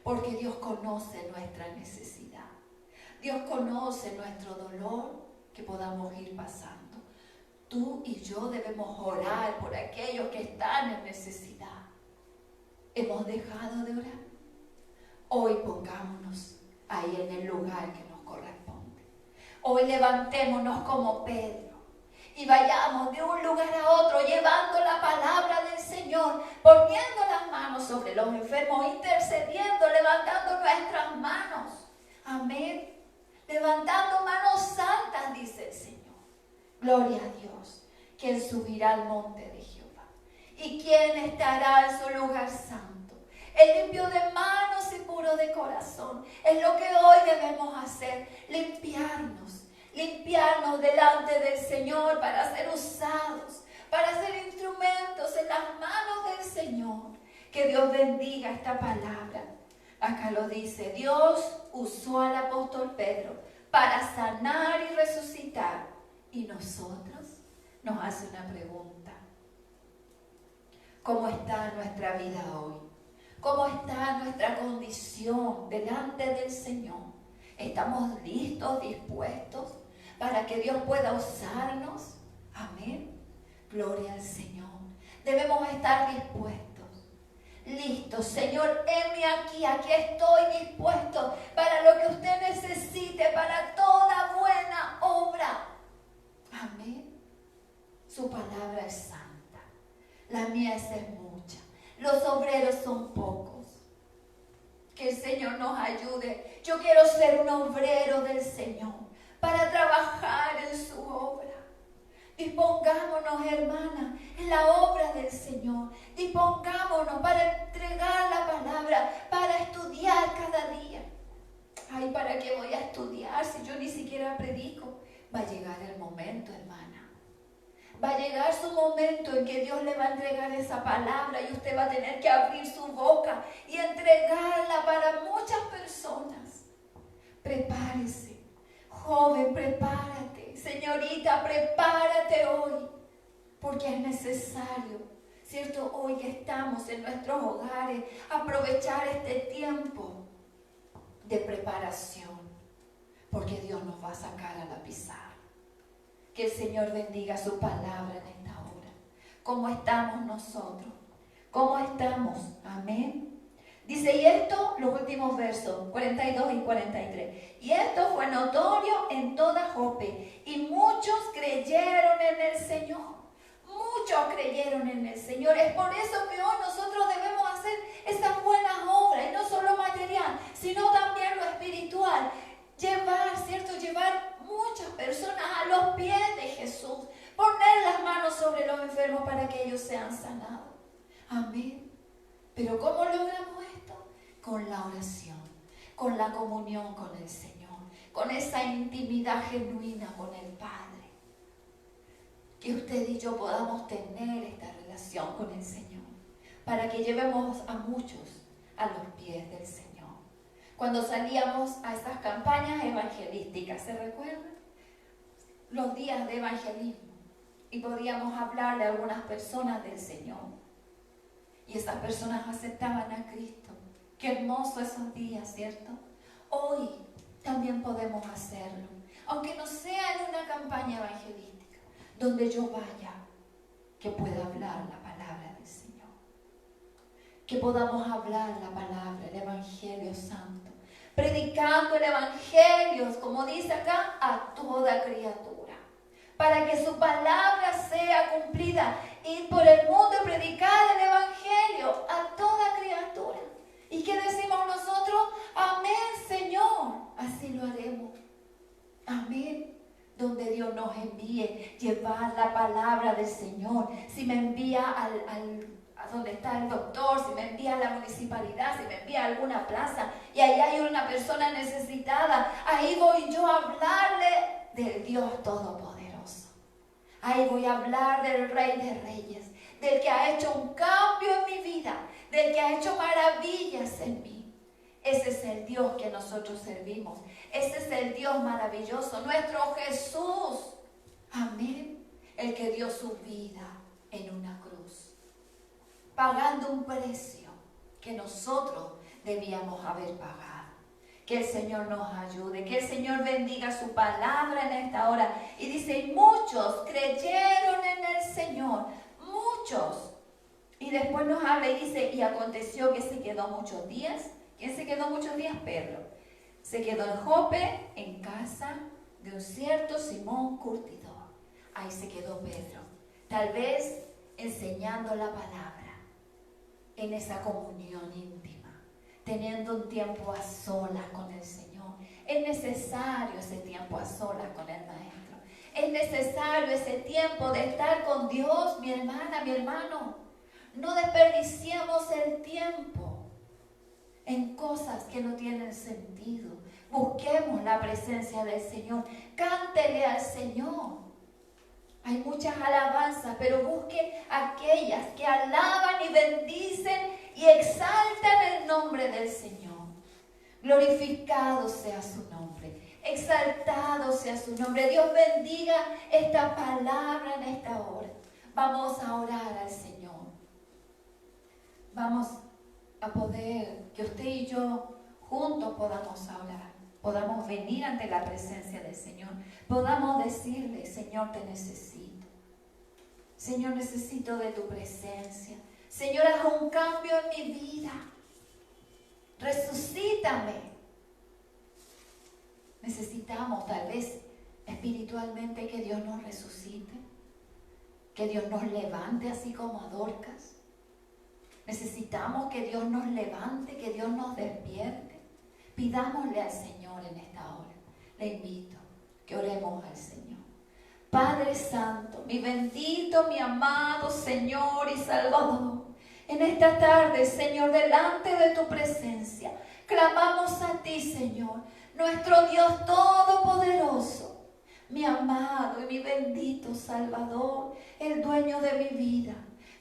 porque Dios conoce nuestra necesidad. Dios conoce nuestro dolor que podamos ir pasando. Tú y yo debemos orar por aquellos que están en necesidad. ¿Hemos dejado de orar? Hoy pongámonos ahí en el lugar que nos corresponde. Hoy levantémonos como Pedro y vayamos de un lugar a otro llevando la palabra del Señor, poniendo las manos sobre los enfermos, intercediendo, levantando nuestras manos. Amén. Levantando manos santas, dice el Señor. Gloria a Dios. ¿Quién subirá al monte de Jehová? ¿Y quién estará en su lugar santo? El limpio de manos y puro de corazón. Es lo que hoy debemos hacer. Limpiarnos delante del Señor para ser usados, para ser instrumentos en las manos del Señor. Que Dios bendiga esta palabra. Acá lo dice, Dios usó al apóstol Pedro para sanar y resucitar. Y nosotros nos hace una pregunta. ¿Cómo está nuestra vida hoy? ¿Cómo está nuestra condición delante del Señor? ¿Estamos listos, dispuestos para que Dios pueda usarnos? Amén. Gloria al Señor. Debemos estar dispuestos. Listo, Señor, heme aquí estoy dispuesto para lo que usted necesite, para toda buena obra. Amén. Su palabra es santa, la mies es mucha, los obreros son pocos. Que el Señor nos ayude. Yo quiero ser un obrero del Señor para trabajar en su obra. Dispongámonos, hermana, en la obra del Señor. Dispongámonos para entregar la palabra, para estudiar cada día. Ay, ¿para qué voy a estudiar si yo ni siquiera predico? Va a llegar el momento, hermana. Va a llegar su momento en que Dios le va a entregar esa palabra y usted va a tener que abrir su boca y entregarla para muchas personas. Prepárese. Joven, prepárate. Señorita, prepárate hoy, porque es necesario, ¿cierto? Hoy que estamos en nuestros hogares, aprovechar este tiempo de preparación, porque Dios nos va a sacar a la pizarra. Que el Señor bendiga su palabra en esta hora. ¿Cómo estamos nosotros? ¿Cómo estamos? Amén. Dice, y esto, los últimos versos, 42 y 43. Y esto fue notorio en toda Jope, y muchos creyeron en el Señor. Muchos creyeron en el Señor. Es por eso que hoy nosotros debemos hacer esas buenas obras, y no solo material, sino también lo espiritual. Llevar, ¿cierto? Llevar muchas personas a los pies de Jesús. Poner las manos sobre los enfermos para que ellos sean sanados. Amén. Pero ¿cómo logramos esto? Con la oración, con la comunión con el Señor, con esa intimidad genuina con el Padre. Que usted y yo podamos tener esta relación con el Señor, para que llevemos a muchos a los pies del Señor. Cuando salíamos a estas campañas evangelísticas, ¿se recuerdan? Los días de evangelismo, y podíamos hablarle a algunas personas del Señor. Y esas personas aceptaban a Cristo. Qué hermoso esos días, ¿cierto? Hoy también podemos hacerlo, aunque no sea en una campaña evangelística, donde yo vaya, que pueda hablar la palabra del Señor. Que podamos hablar la palabra, el Evangelio Santo, predicando el Evangelio, como dice acá, a toda criatura, para que su palabra sea cumplida. Ir por el mundo y predicar el Evangelio a toda criatura. ¿Y qué decimos nosotros? Amén, Señor. Así lo haremos. Amén. Donde Dios nos envíe, llevar la palabra del Señor. Si me envía a donde está el doctor, si me envía a la municipalidad, si me envía a alguna plaza y ahí hay una persona necesitada, ahí voy yo a hablarle del Dios Todopoderoso. Ahí voy a hablar del Rey de Reyes, del que ha hecho un cambio en mi vida, del que ha hecho maravillas en mí. Ese es el Dios que nosotros servimos. Ese es el Dios maravilloso, nuestro Jesús. Amén. El que dio su vida en una cruz, pagando un precio que nosotros debíamos haber pagado. Que el Señor nos ayude, que el Señor bendiga su palabra en esta hora. Y dice, y muchos creyeron en el Señor, muchos. Y después nos habla y dice, y aconteció que se quedó muchos días. ¿Quién se quedó muchos días? Pedro. Se quedó en Jope, en casa de un cierto Simón curtidor. Ahí se quedó Pedro. Tal vez enseñando la palabra, en esa comunión íntima, teniendo un tiempo a solas con el Señor. Es necesario ese tiempo a solas con el Maestro. Es necesario ese tiempo de estar con Dios, mi hermana, mi hermano. No desperdiciemos el tiempo en cosas que no tienen sentido. Busquemos la presencia del Señor. Cántele al Señor. Hay muchas alabanzas, pero busque aquellas que alaban y bendicen y exaltan el nombre del Señor. Glorificado sea su nombre, exaltado sea su nombre. Dios bendiga esta palabra en esta hora. Vamos a orar al Señor. Vamos a poder, que usted y yo juntos podamos hablar, podamos venir ante la presencia del Señor, podamos decirle, Señor, te necesito. Señor, necesito de tu presencia. Señor, haz un cambio en mi vida. Resucítame. Necesitamos tal vez espiritualmente que Dios nos resucite, que Dios nos levante así como a Dorcas. Necesitamos que Dios nos levante, que Dios nos despierte. Pidámosle al Señor en esta hora. Le invito que oremos al Señor. Padre Santo, mi bendito, mi amado Señor y Salvador, en esta tarde, Señor, delante de tu presencia, clamamos a ti, Señor, nuestro Dios todopoderoso, mi amado y mi bendito Salvador, el dueño de mi vida.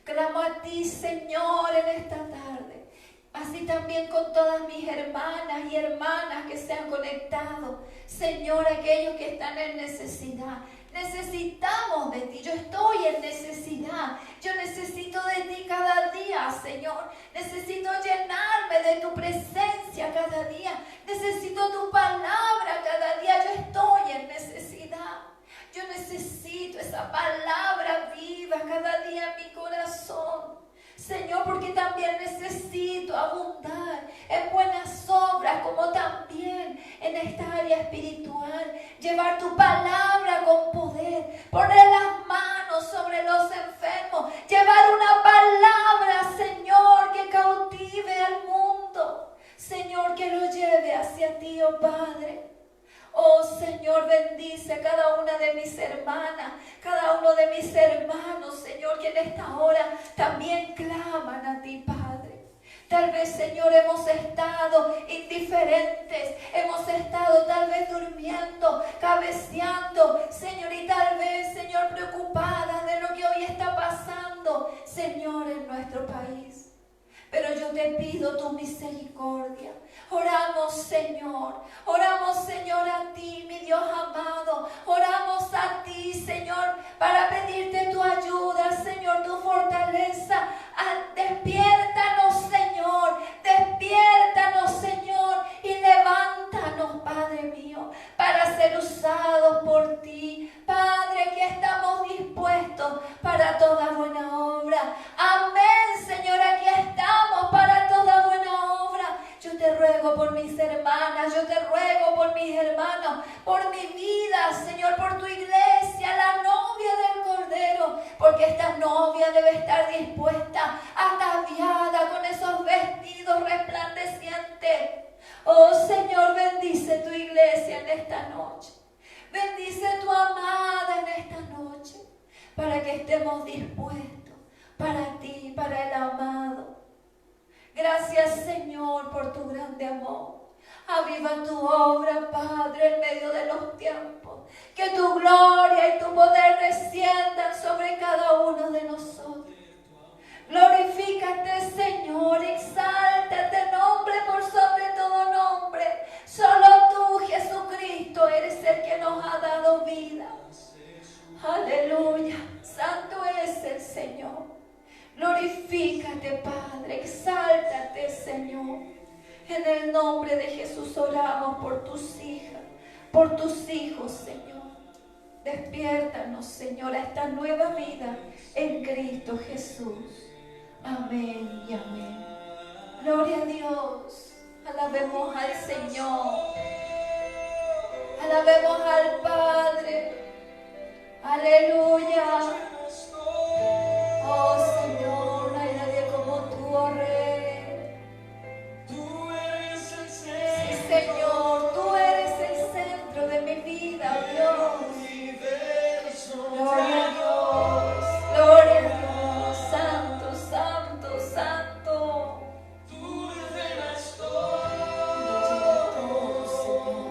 Clamo a ti, Señor, en esta tarde. Así también con todas mis hermanas y hermanas que se han conectado. Señor, aquellos que están en necesidad. Necesitamos de ti. Yo estoy en necesidad. Yo necesito de ti cada día, Señor. Necesito llenarme de tu presencia cada día. Necesito tu palabra cada día. Yo estoy en necesidad. Yo necesito esa palabra viva cada día en mi corazón. Señor, porque también necesito abundar en buenas obras, como también en esta área espiritual. Llevar tu palabra con poder, poner las manos sobre los enfermos, llevar una palabra, Señor, que cautive al mundo. Señor, que lo lleve hacia ti, oh Padre. Oh Señor, bendice a cada una de mis hermanas, cada uno de mis hermanos, Señor, que en esta hora también claman a ti, Padre. Tal vez, Señor, hemos estado indiferentes, hemos estado tal vez durmiendo, cabeceando, Señor, y tal vez, Señor, preocupadas de lo que hoy está pasando, Señor, en nuestro país. Pero yo te pido tu misericordia. Oramos, Señor, a ti, mi Dios amado. Oramos a ti, Señor, para pedirte tu ayuda, Señor, tu fortaleza. Despiértanos, Señor, y levántanos, Padre mío, para ser usados por ti. Padre, aquí estamos dispuestos para toda buena obra. Amén, Señor, aquí estamos para toda buena obra. Yo te ruego por mis hermanas, yo te ruego por mis hermanos, por mi vida, Señor, por tu iglesia, la novia del Cordero, porque esta novia debe estar dispuesta, ataviada con esos vestidos resplandecientes. Oh Señor, bendice tu iglesia en esta noche. Bendice tu amada en esta noche, para que estemos dispuestos para ti, para el amado. Gracias, Señor, por tu grande amor. Aviva tu obra, Padre, en medio de los tiempos. Que tu gloria y tu poder desciendan sobre cada uno de nosotros. Glorifícate, Señor, exáltate, nombre por sobre todo nombre. Solo tú, Jesucristo, eres el que nos ha dado vida. Aleluya, santo es el Señor. Glorifícate, Padre, exáltate, Señor. En el nombre de Jesús oramos por tus hijas, por tus hijos, Señor. Despiértanos, Señor, a esta nueva vida en Cristo Jesús. Amén y amén. Gloria a Dios. Alabemos al Señor. Alabemos al Padre. Aleluya. Oh Señor, no hay nadie como tú, oh Rey. Sí, Señor, tú eres el centro de mi vida, oh Dios. Gloria a Dios, gloria a Dios. Santo, santo, santo. Tú ordenas todo, Señor.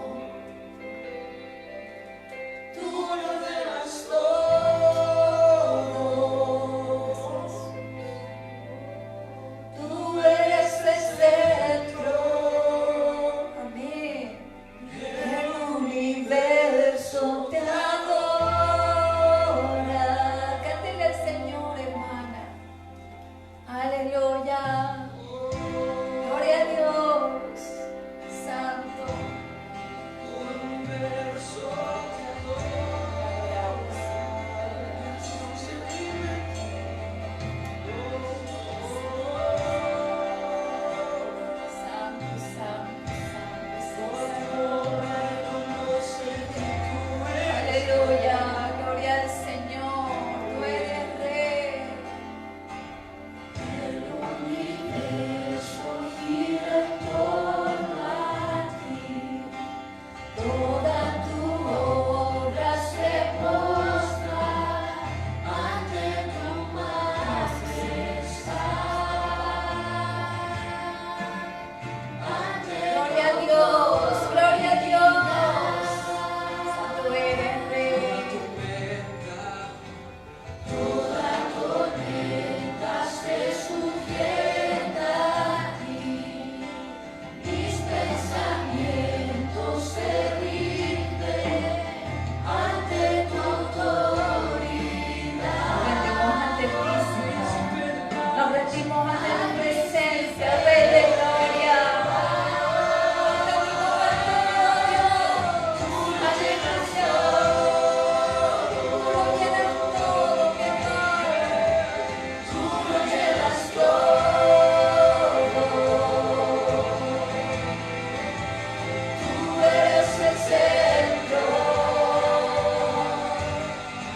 Tú ordenas todo. Tú eres el centro, amén, del universo te adora. Cántele al Señor, hermana. Aleluya. Gloria a Dios. Santo. Universo te adora. Santo, santo, santo. Aleluya. Gloria al Señor. Tú eres Rey. El universo gira en torno a ti, toda tu obra se postra ante tu majestad. Gloria a Dios, gloria a Dios. Santo eres Rey. Toda tormenta se sujeta a ti, mis pensamientos se rinden ante tu autoridad. Nos rendimos ante tu presencia, Rey de gloria. Nos rendimos ante Dios. Aleluya. Tú lo llenas todo, mi amor. Tú lo llenas todo. Tú eres el centro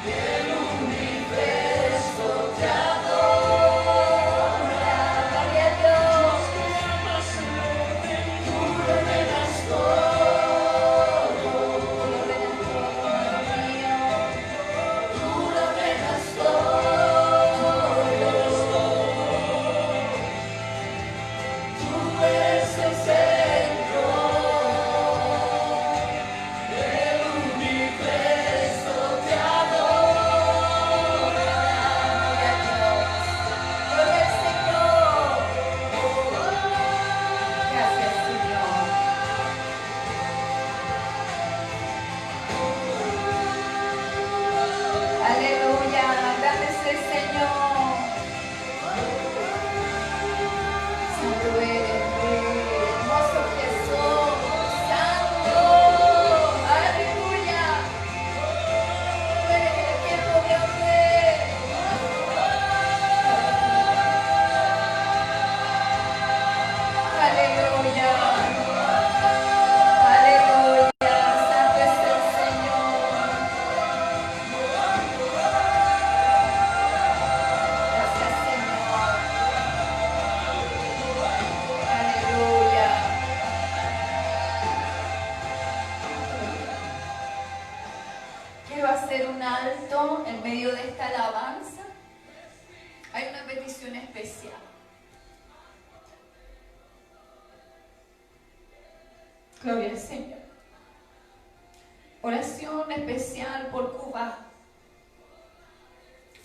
del universo, te adora. Gloria a Dios. Tú lo llenas todo. Tú lo llenas todo, mío. Tú lo llenas todo. Tú eres el centro del universo, te adora. Gloria al Señor. Gracias, Señor. Aleluya, grande es el Señor. Santo eres, Rey, hermoso Jesús, santo. Aleluya. Tú eres el tiempo de hombre. Aleluya. Aleluya. Santo es el Señor. Gracias, Señor. Aleluya. Quiero hacer un alto en medio de esta alabanza. Hay una petición especial. Gloria al Señor. Oración especial por Cuba,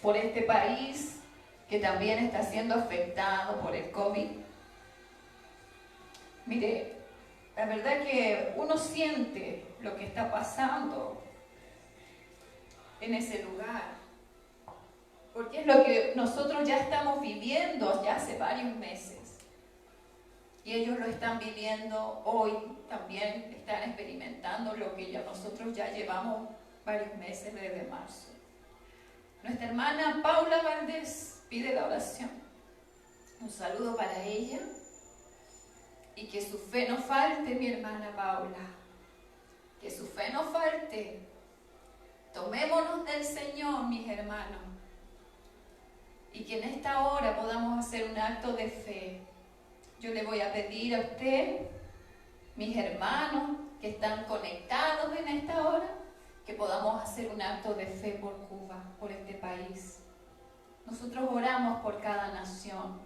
por este país que también está siendo afectado por el COVID. Mire, la verdad que uno siente lo que está pasando en ese lugar, porque es lo que nosotros ya estamos viviendo ya hace varios meses. y ellos lo están viviendo hoy, también están experimentando lo que ya nosotros ya llevamos varios meses desde marzo. Nuestra hermana Paula Valdés pide la oración. Un saludo para ella y que su fe no falte, mi hermana Paula, que su fe no falte. Tomémonos del Señor, mis hermanos, y que en esta hora podamos hacer un acto de fe. Yo le voy a pedir a usted, mis hermanos que están conectados en esta hora, que podamos hacer un acto de fe por Cuba, por este país. Nosotros oramos por cada nación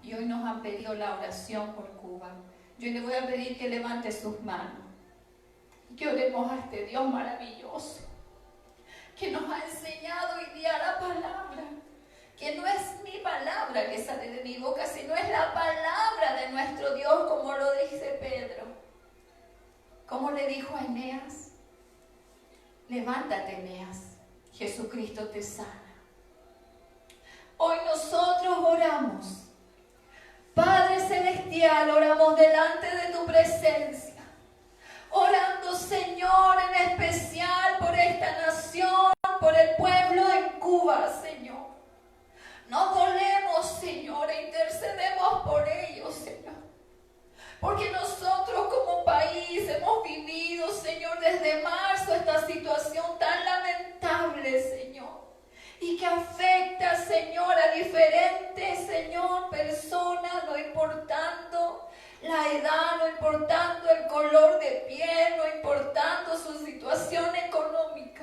y hoy nos han pedido la oración por Cuba. Yo le voy a pedir que levante sus manos y que oremos a este Dios maravilloso que nos ha enseñado hoy día la palabra, que no es mi palabra que sale de mi boca, sino es la palabra de nuestro Dios, como lo dice Pedro. Como le dijo a Eneas: levántate, Eneas, Jesucristo te sana. Hoy nosotros oramos, Padre Celestial, oramos delante de tu presencia, orando, Señor, en especial por esta nación, por el pueblo en Cuba, Señor. Nos dolemos, Señor, e intercedemos por ellos, Señor. Porque nosotros como país hemos vivido, Señor, desde marzo esta situación tan lamentable, Señor. Y que afecta, Señor, a diferentes, Señor, personas, no importando la edad, no importando el color de piel, no importando su situación económica.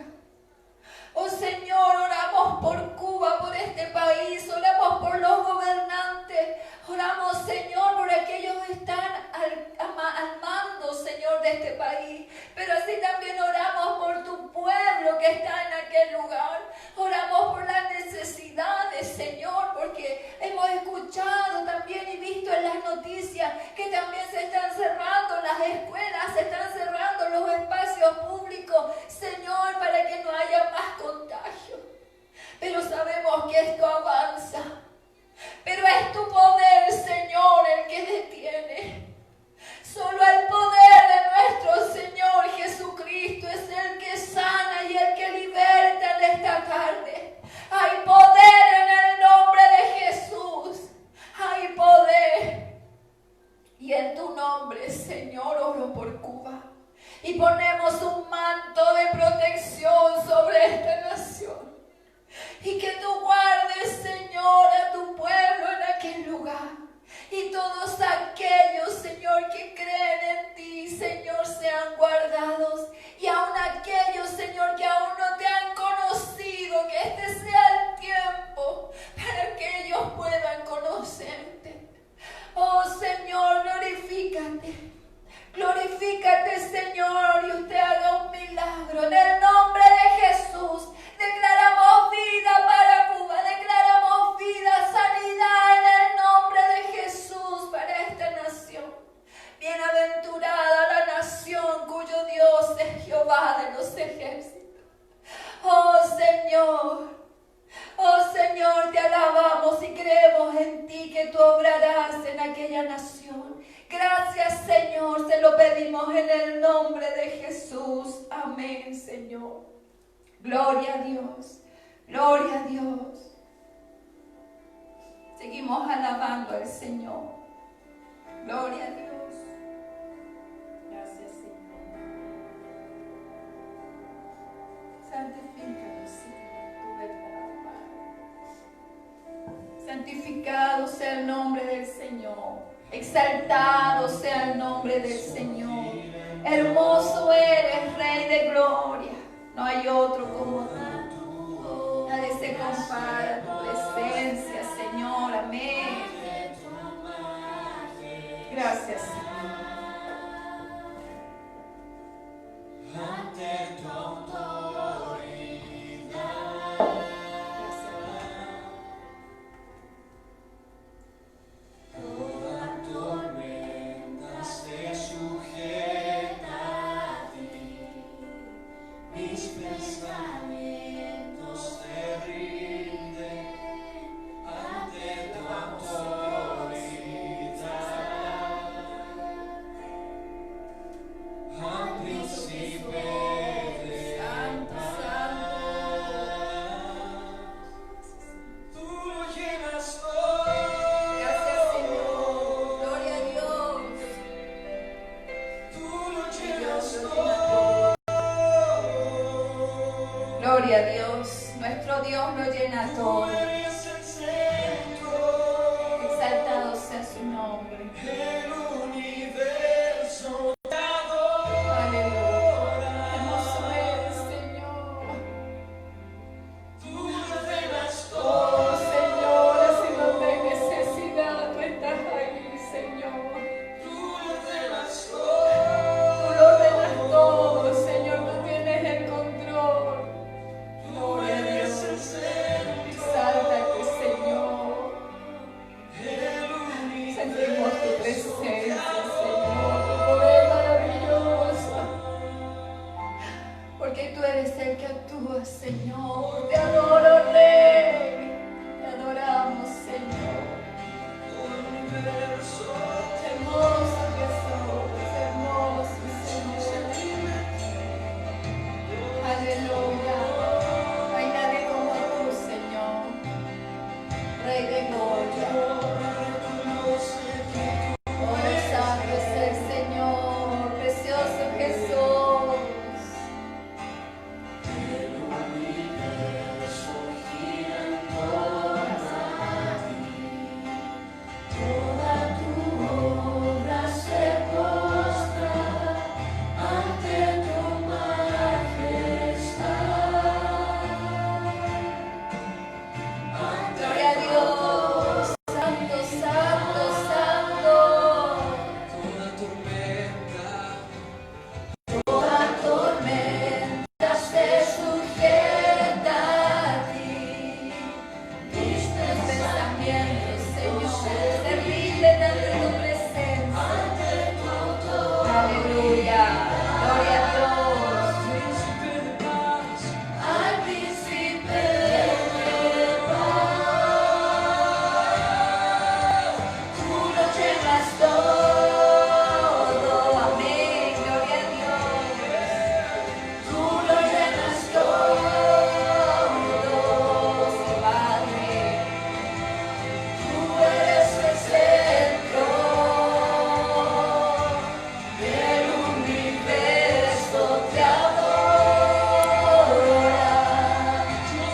Oh Señor, oramos por Cuba, por este país, oramos por los gobernantes, oramos, Señor, por aquellos que están al mando, Señor, de este país, pero así también oramos por tu pueblo que está en aquel lugar, oramos por las necesidades, Señor, porque hemos escuchado también y visto en las noticias que también se están cerrando las escuelas, se están cerrando los espacios públicos, Señor, para que no haya más contagio. Pero sabemos que esto avanza. Pero es tu poder, Señor, el que detiene. Solo el poder de nuestro Señor Jesucristo es el que sana y el que liberta en esta tarde. Hay poder en el nombre de Jesús. Hay poder. Y en tu nombre, Señor, oro por Cuba. Y ponemos un manto de protección sobre esta nación. Y que tú guardes, Señor, a tu pueblo en aquel lugar. Y todos aquellos, Señor, que creen en ti, Señor, sean guardados. Y aún aquellos, Señor, que aún no te han conocido, que este sea el tiempo para que ellos puedan conocerte. Oh, Señor, glorifícate. Glorifícate, Señor, y usted haga un milagro. En el nombre de Jesús, declaramos vida para Cuba, declaramos vida, sanidad en el nombre de Jesús para esta nación. Bienaventurada la nación cuyo Dios es Jehová de los ejércitos. Oh Señor, te alabamos y creemos en ti que tú obrarás en aquella nación. Gracias, Señor, te lo pedimos en el nombre de Jesús. Amén, Señor. Gloria a Dios, gloria a Dios. Seguimos alabando al Señor. Gloria a Dios. Gracias, Señor. Santifícanos, Señor, tu verdad, Padre. Santificado sea el nombre del Señor. Exaltado sea el nombre del Señor. Hermoso eres, Rey de gloria. No hay otro como tú. Nadie se compara a tu presencia, Señor. Amén. Gracias, Señor. Mis pensamientos Gloria a Dios, nuestro Dios lo llena todo. Exaltado sea su nombre. Aleluya. Hermoso eres, Señor. Oh, Señor, así donde hay necesidad, tú estás ahí, Señor. Tú lo ordenas todo, Señor, tú tienes el control. Gloria a Dios. Exáltate, Señor. Sentimos tu presencia, Señor, tu poder maravilloso. Porque tú eres el que actúa, Señor. Te adoro, Rey. Te adoramos, Señor. Hermoso Jesús, hermoso Señor. Aleluya. No hay nadie como tú, Señor. Rey de gloria. Oh, santo es el Señor, precioso Jesús. Toda tu obra se postra ante tu majestad. Gloria a Dios, santo, santo, santo. Toda tormenta se sujeta a ti. Mis pensamientos, Señor, se rinden ante tu presencia. Aleluya, gloria a Dios. Al príncipe de paz, tú lo llenas todo. Amén, gloria a Dios. Tú lo llenas todo, sí, Padre. Tú eres el centro del universo, te adora.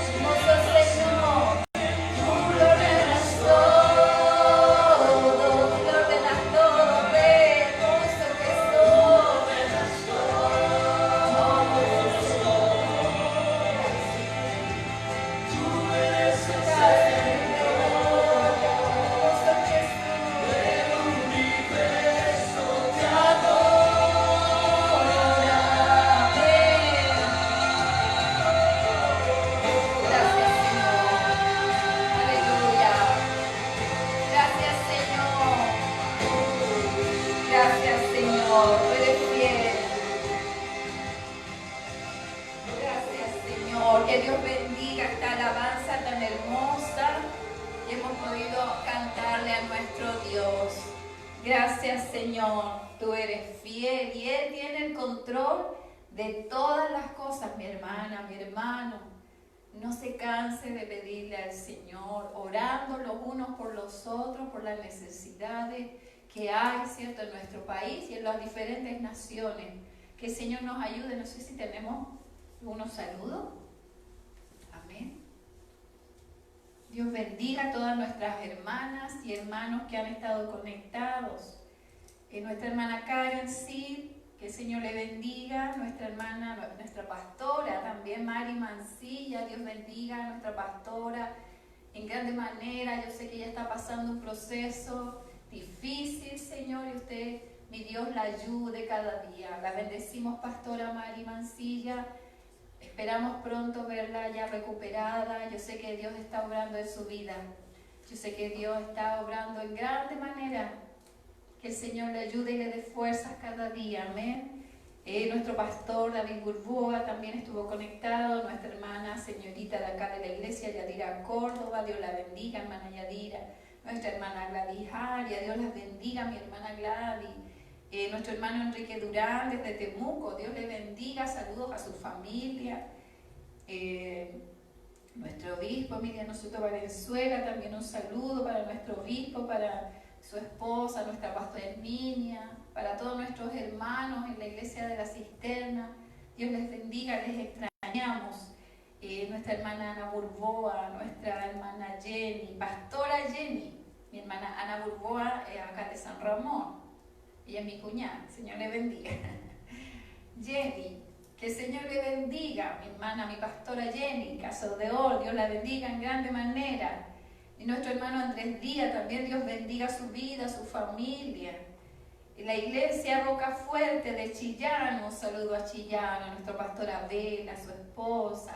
Hermoso Señor, tú lo ordenas todo, Rey, hermoso Jesús. Gracias, Señor, tú eres fiel. Gracias, Señor. Que Dios bendiga esta alabanza tan hermosa y hemos podido cantarle a nuestro Dios. Gracias, Señor. Tú eres fiel y Él tiene el control de todas las cosas, mi hermana, mi hermano. No se canse de pedirle al Señor, orando los unos por los otros, por las necesidades que hay, ¿cierto?, en nuestro país y en las diferentes naciones. Que el Señor nos ayude. No sé si tenemos unos saludos. Amén. Dios bendiga a todas nuestras hermanas y hermanos que han estado conectados. Nuestra hermana Karen Sid, que el Señor le bendiga. Nuestra hermana, nuestra pastora también, Mari Mancilla, Dios bendiga a nuestra pastora en grande manera. Yo sé que ella está pasando un proceso difícil, Señor, y usted, mi Dios, la ayude cada día. La bendecimos, pastora Mari Mancilla. Esperamos pronto verla ya recuperada. Yo sé que Dios está obrando en su vida. Yo sé que Dios está obrando en grande manera. Que el Señor le ayude y le dé fuerzas cada día. Amén. Nuestro pastor David Burboa también estuvo conectado. Nuestra hermana señorita de acá de la iglesia, Yadira Córdoba. Dios la bendiga, hermana Yadira. Nuestra hermana Gladys Aria. Dios las bendiga, mi hermana Gladys. Nuestro hermano Enrique Durán desde Temuco. Dios le bendiga. Saludos a su familia. Nuestro obispo Emiliano Soto Valenzuela. También un saludo para nuestro obispo, para su esposa, nuestra pastora Herminia, para todos nuestros hermanos en la iglesia de la Cisterna. Dios les bendiga, les extrañamos. nuestra hermana Ana Burboa, nuestra hermana Jenny, pastora Jenny, mi hermana Ana Burboa, acá de San Ramón. Ella es mi cuñada, Señor le bendiga. Jenny, que el Señor le bendiga, mi hermana, mi pastora Jenny, Caso de Oro, Dios la bendiga en grande manera. Y nuestro hermano Andrés Díaz, también Dios bendiga su vida, su familia. Y la iglesia Roca Fuerte de Chillán, un saludo a Chillán, a nuestro pastor Abel, a su esposa,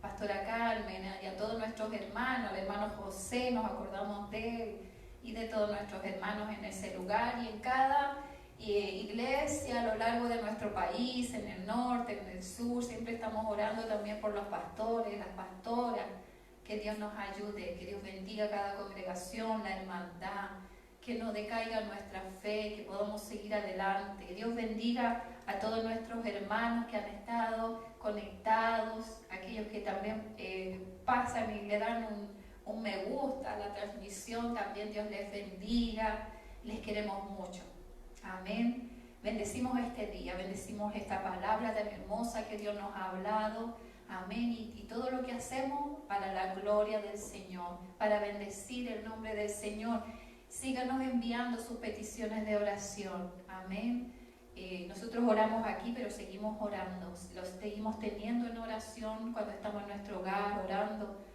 pastora Carmen, y a todos nuestros hermanos, al hermano José, nos acordamos de él, y de todos nuestros hermanos en ese lugar, y en cada iglesia a lo largo de nuestro país, en el norte, en el sur, siempre estamos orando también por los pastores, las pastoras, que Dios nos ayude, que Dios bendiga cada congregación, la hermandad, que no decaiga nuestra fe, que podamos seguir adelante, que Dios bendiga a todos nuestros hermanos que han estado conectados, aquellos que también pasan y le dan un me gusta a la transmisión, también Dios les bendiga, les queremos mucho. Amén. Bendecimos este día, bendecimos esta palabra tan hermosa que Dios nos ha hablado. Amén. Y todo lo que hacemos para la gloria del Señor, para bendecir el nombre del Señor. Síganos enviando sus peticiones de oración. Amén. Nosotros oramos aquí, pero seguimos orando. Los seguimos teniendo en oración cuando estamos en nuestro hogar, orando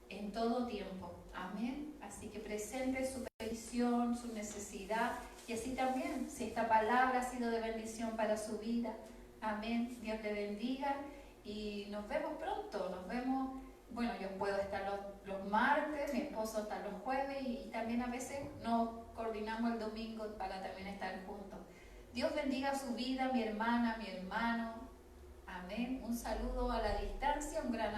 en todo tiempo. Amén. Así que presente su petición, su necesidad. Y así también, si esta palabra ha sido de bendición para su vida. Amén. Dios le bendiga. Y nos vemos pronto. Nos vemos. Bueno, yo puedo estar los martes, mi esposo está los jueves y también a veces nos coordinamos el domingo para también estar juntos. Dios bendiga su vida, mi hermana, mi hermano. Amén. Un saludo a la distancia, un gran